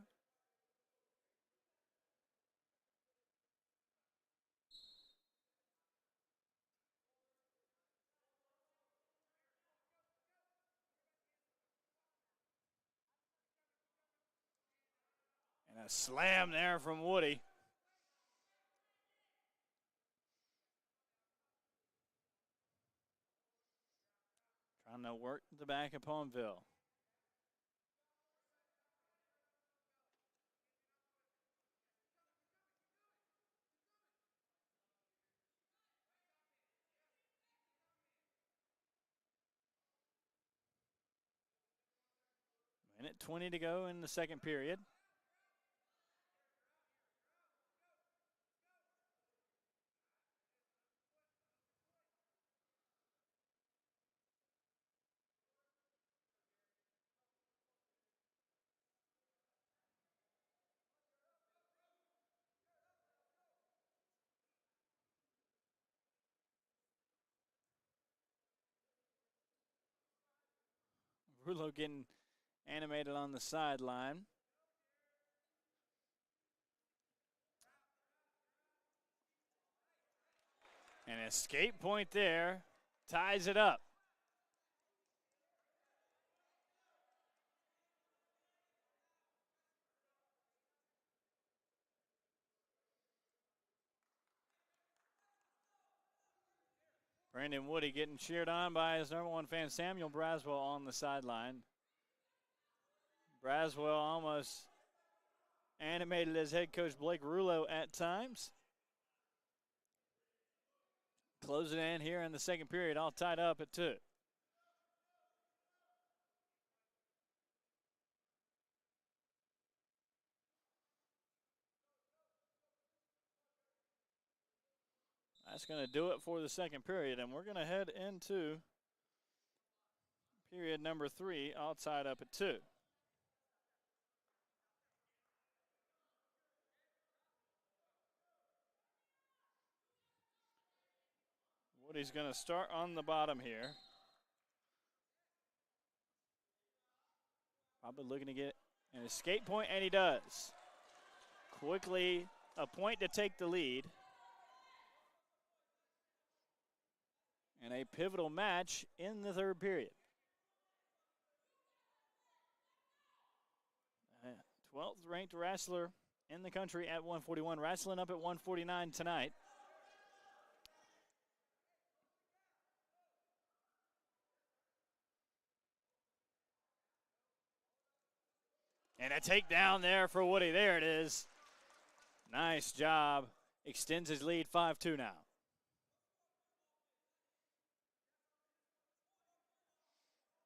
Speaker 1: And a slam there from Woody. Trying to work the back of Palmville. Minute 20 to go in the second period. Rulo getting animated on the sideline. An escape point there, ties it up. Brandon Woody getting cheered on by his number one fan, Samuel Braswell, on the sideline. Braswell almost animated as head coach Blake Rulo at times. Closing in here in the second period, all tied up at 2. That's going to do it for the second period, and we're going to head into period number 3, all tied up at 2. Woody's going to start on the bottom here. Probably looking to get an escape point, and he does. Quickly, a point to take the lead. And a pivotal match in the third period. 12th ranked wrestler in the country at 141, wrestling up at 149 tonight. And a takedown there for Woody. There it is. Nice job. Extends his lead 5-2 now.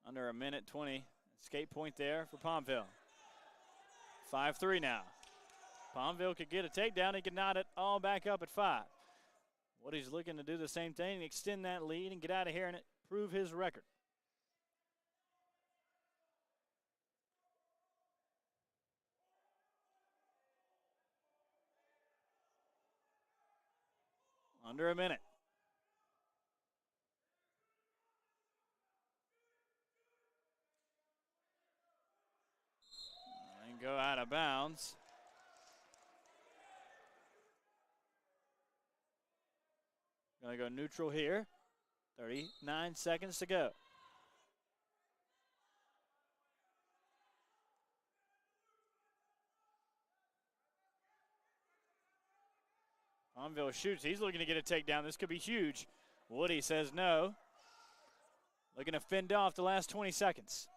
Speaker 1: Under a minute 20. Escape point there for Palmville. 5-3 now. Palmville could get a takedown. He could knot it all back up at 5. Woody's looking to do the same thing, extend that lead and get out of here and prove his record. Under a minute. And go out of bounds. Gonna go neutral here. 39 seconds to go. Palmville shoots. He's looking to get a takedown. This could be huge. Woody says no. Looking to fend off the last 20 seconds.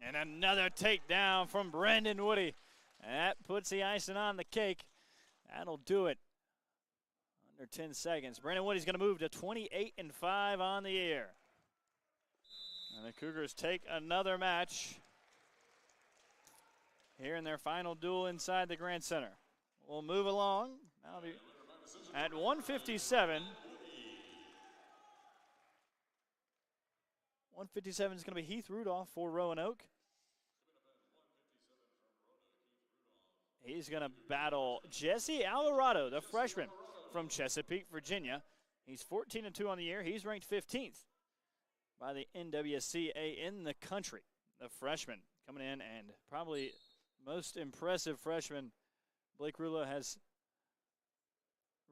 Speaker 1: And another takedown from Brandon Woody. And that puts the icing on the cake. That'll do it. Under 10 seconds. Brandon Woody's going to move to 28-5 on the year. And the Cougars take another match here in their final duel inside the Grand Center. We'll move along. Now at 157. 157 is going to be Heath Rudolph for Roanoke. He's going to battle Jesse Alvarado, the freshman from Chesapeake, Virginia. He's 14-2 on the year. He's ranked 15th by the NWCA in the country. The freshman coming in, and probably most impressive freshman Blake Rulo has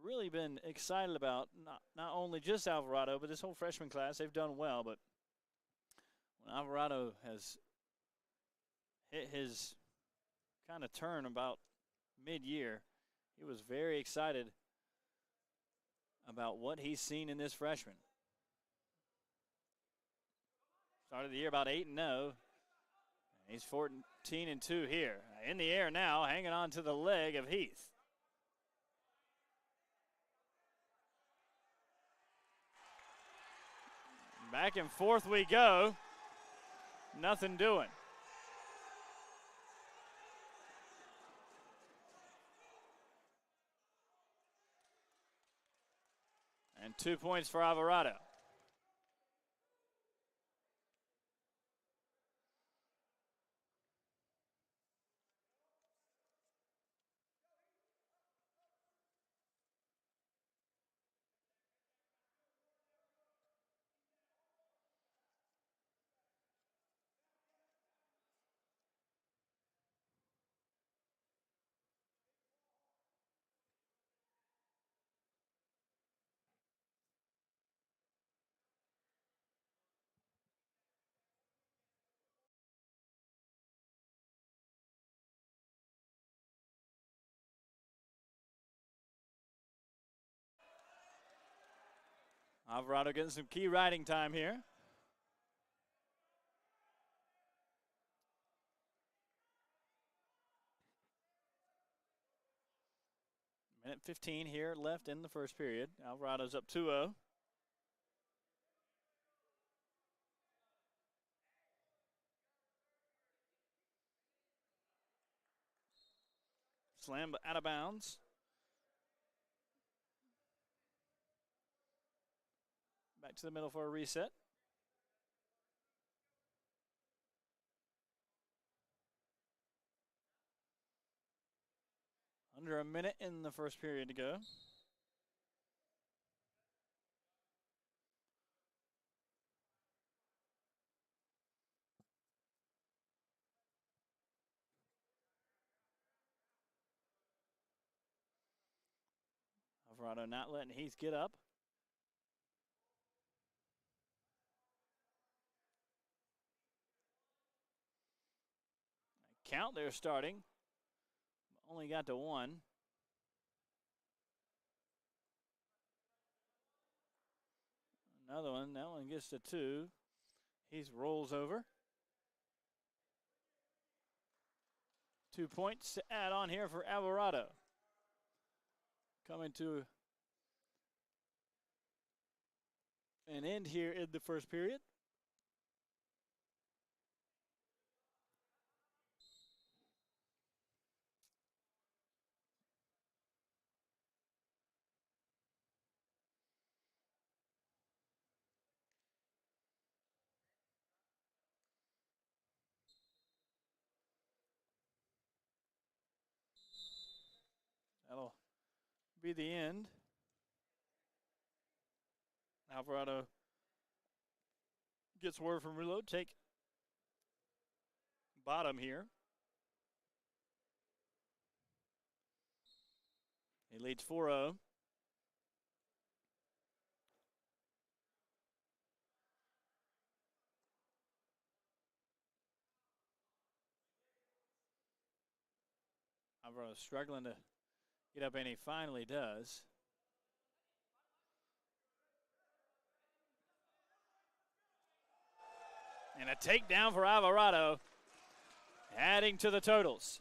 Speaker 1: really been excited about. Not only just Alvarado, but this whole freshman class. They've done well, but when Alvarado has hit his kind of turn about mid-year, he was very excited about what he's seen in this freshman. Started the year about 8-0. He's 14-2 here. In the air now, hanging on to the leg of Heath. Back and forth we go. Nothing doing. And 2 points for Alvarado. Alvarado getting some key riding time here. Minute 15 here left in the first period. Alvarado's up 2-0. Slam out of bounds. Back to the middle for a reset. Under a minute in the first period to go. Alvarado not letting Heath get up. Count there starting. Only got to 1. Another one. That one gets to 2. He rolls over. 2 points to add on here for Alvarado. Coming to an end here in the first period. That'll be the end. Alvarado gets word from reload. Take bottom here. He leads 4-0. Alvarado struggling to get up, and he finally does. And a takedown for Alvarado, adding to the totals.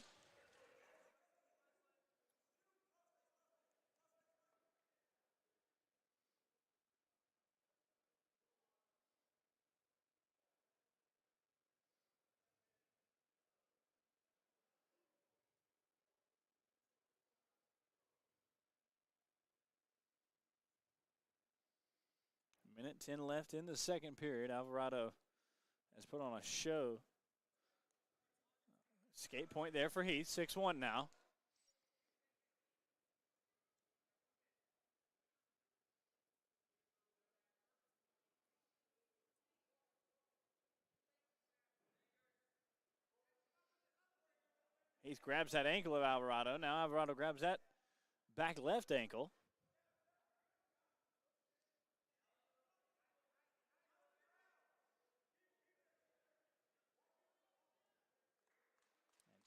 Speaker 1: Minute 10 left in the second period. Alvarado has put on a show. Skate point there for Heath. 6-1 now. Heath grabs that ankle of Alvarado. Now Alvarado grabs that back left ankle.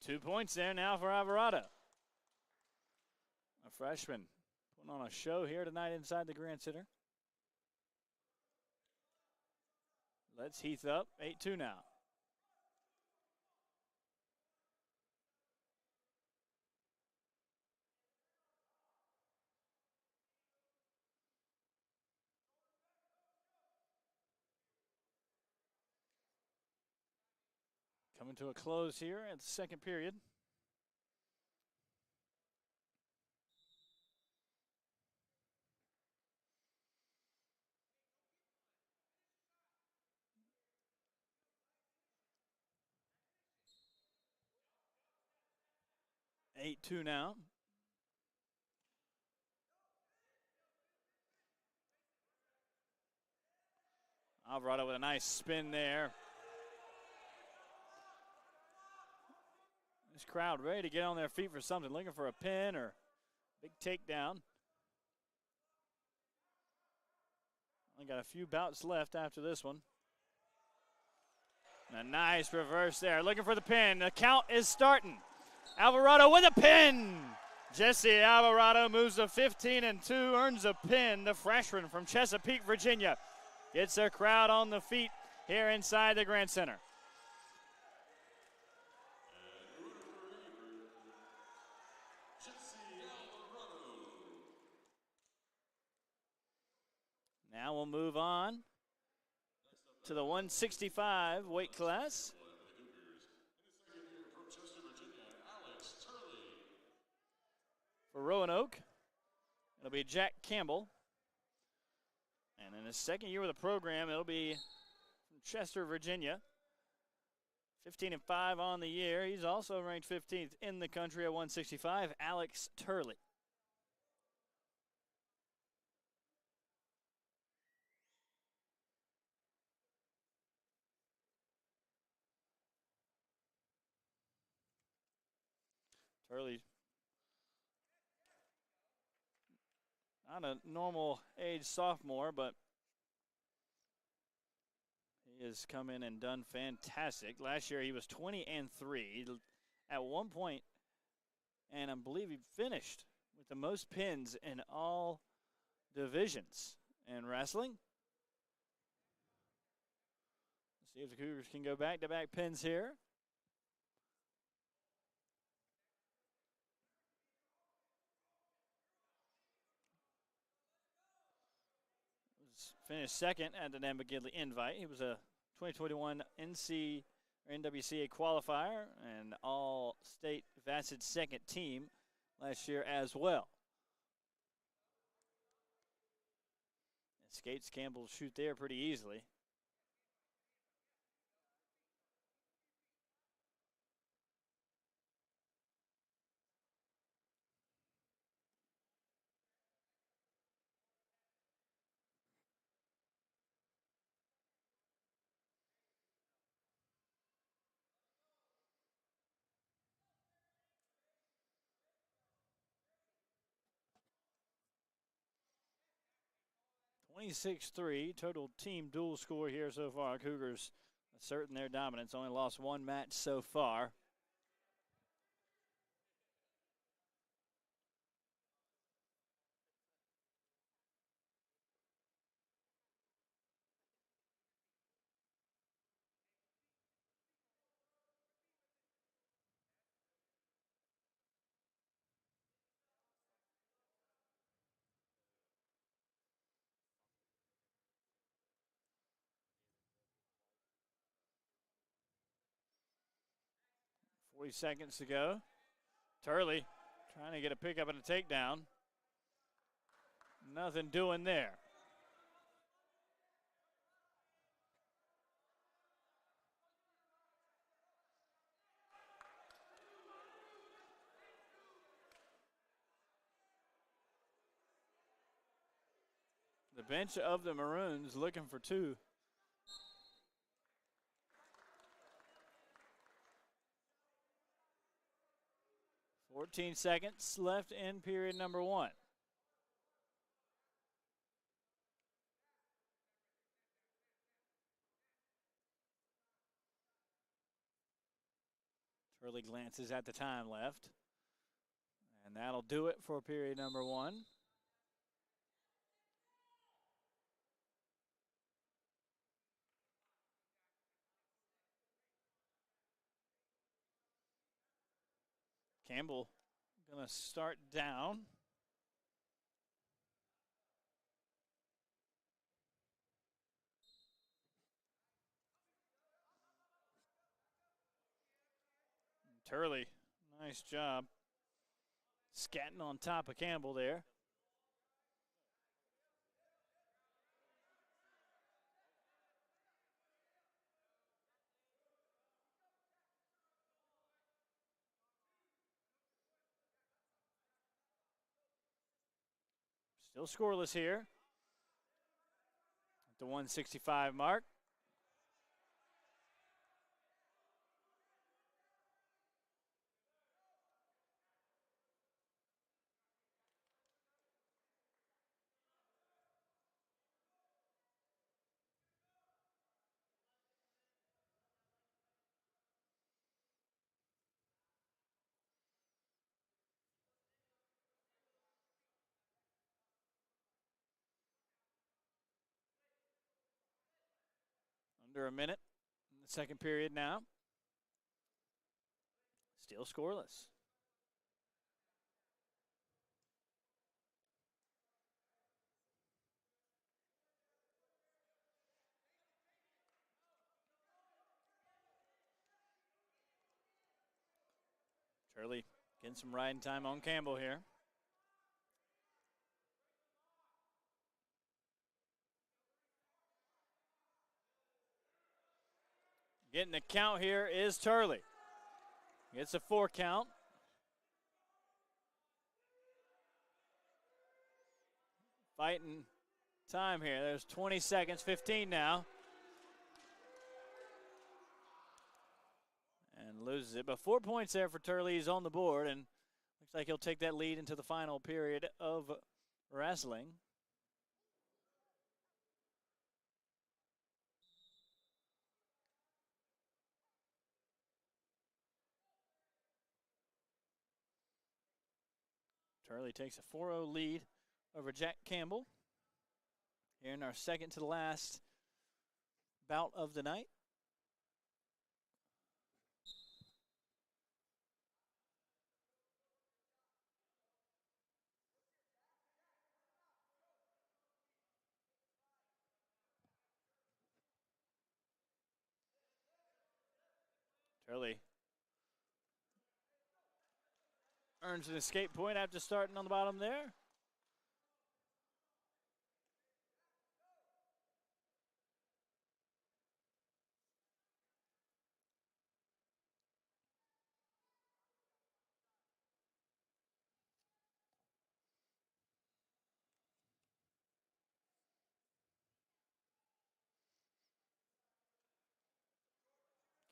Speaker 1: And 2 points there now for Alvarado. A freshman putting on a show here tonight inside the Grand Center. Let's Heath up. 8-2 now. Coming to a close here at the second period. Eight 2 now. Alvarado with a nice spin there. This crowd ready to get on their feet for something, looking for a pin or big takedown. Only got a few bouts left after this one. And a nice reverse there, looking for the pin. The count is starting. Alvarado with a pin. Jesse Alvarado moves to 15-2, earns a pin. The freshman from Chesapeake, Virginia, gets a crowd on the feet here inside the Grand Center. Now we'll move on to the 165 weight class. For Roanoke, it'll be Jack Campbell. And in his second year with the program, it'll be from Chester, Virginia. 15-5 on the year. He's also ranked 15th in the country at 165, Alex Turley. Turley, not a normal age sophomore, but he has come in and done fantastic. Last year he was 20-3 at one point, and I believe he finished with the most pins in all divisions in wrestling. See if the Cougars can go back-to-back pins here. Finished second at the Dan McGidley Invite. He was a 2021 NWCA qualifier and all-state Vassad second team last year as well. And Skates Campbell shoot there pretty easily. (26-3) total team dual score here so far. Cougars asserting their dominance. Only lost one match so far. Seconds to go. Turley trying to get a pickup and a takedown. Nothing doing there. The bench of the Maroons looking for two. (14 seconds left in period number one. Turley glances at the time left. And that'll do it for period number one. Campbell gonna start down. Turley, nice job. Scatting on top of Campbell there. Still scoreless here at the 165 mark. Under a minute in the second period now. Still scoreless. Turley getting some riding time on Campbell here. Getting the count here is Turley. Gets a 4 count. Fighting time here. There's 20 seconds, 15 now. And loses it. But 4 points there for Turley. He's on the board, and looks like he'll take that lead into the final period of wrestling. Turley takes a 4-0 lead over Jack Campbell here in our second to the last bout of the night. Turley earns an escape point after starting on the bottom there.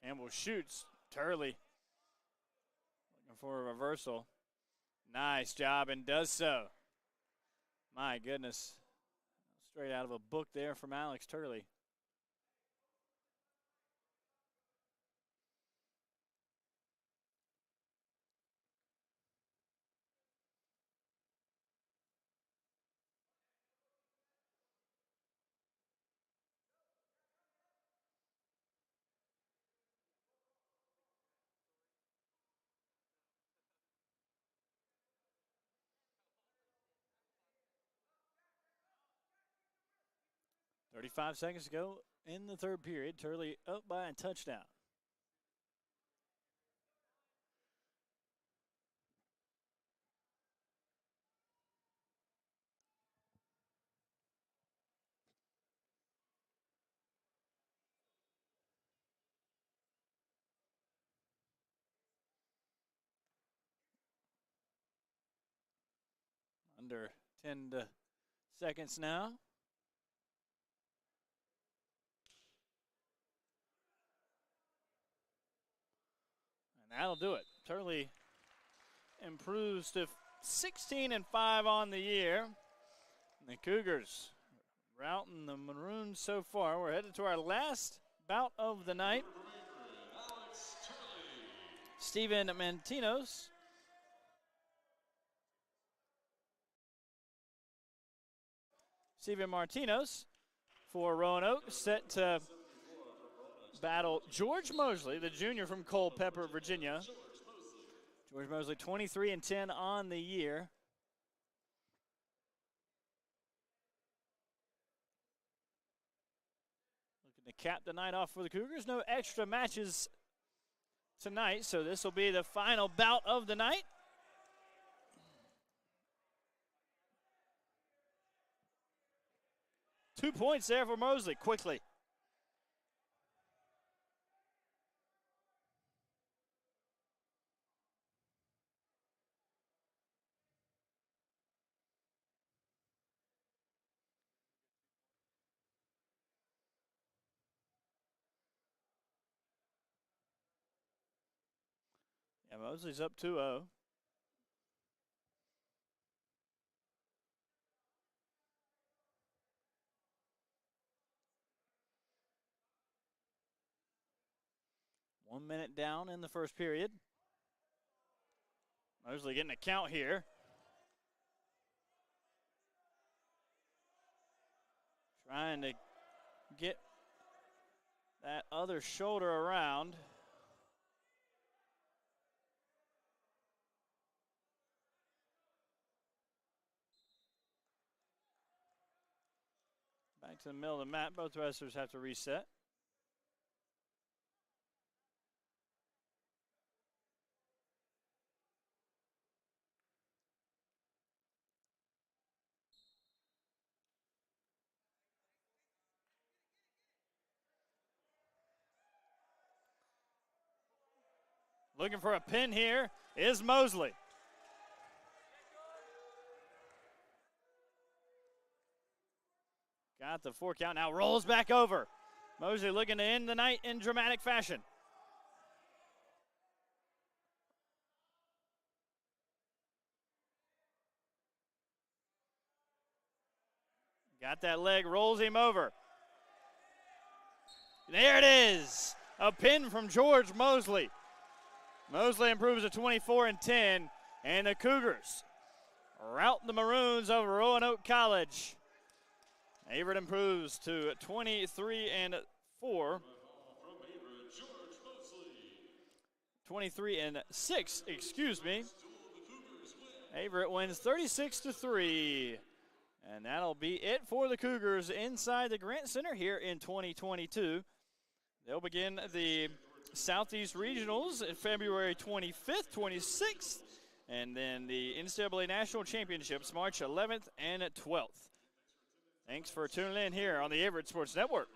Speaker 1: Campbell shoots. Turley looking for a reversal. Nice job, and does so. My goodness. Straight out of a book there from Alex Turley. .35 seconds to go in the third period. Turley up by a touchdown. Under 10 seconds now. And that'll do it. Turley improves to 16-5 on the year. And the Cougars routing the Maroons so far. We're headed to our last bout of the night. Steven Martinos. Steven Martinos for Roanoke, set to battle George Mosley, the junior from Culpeper, Virginia. George Mosley, 23-10 on the year. Looking to cap the night off for the Cougars. No extra matches tonight, so this will be the final bout of the night. Two points there for Mosley, quickly. Yeah, Mosley's up 2-0. One minute down in the first period. Mosley getting a count here. Trying to get that other shoulder around. Back to the middle of the mat. Both wrestlers have to reset. Looking for a pin here is Mosley. Got the 4 count, now rolls back over. Mosley looking to end the night in dramatic fashion. Got that leg, rolls him over. There it is, a pin from George Mosley. Mosley improves to 24-10, and the Cougars rout the Maroons of Roanoke College. Averett improves to 23-4. 23-6, excuse me. Averett wins 36-3. And that'll be it for the Cougars inside the Grant Center here in 2022. They'll begin the Southeast Regionals at February 25th, 26th, and then the NCAA National Championships March 11th and 12th. Thanks for tuning in here on the Averett Sports Network.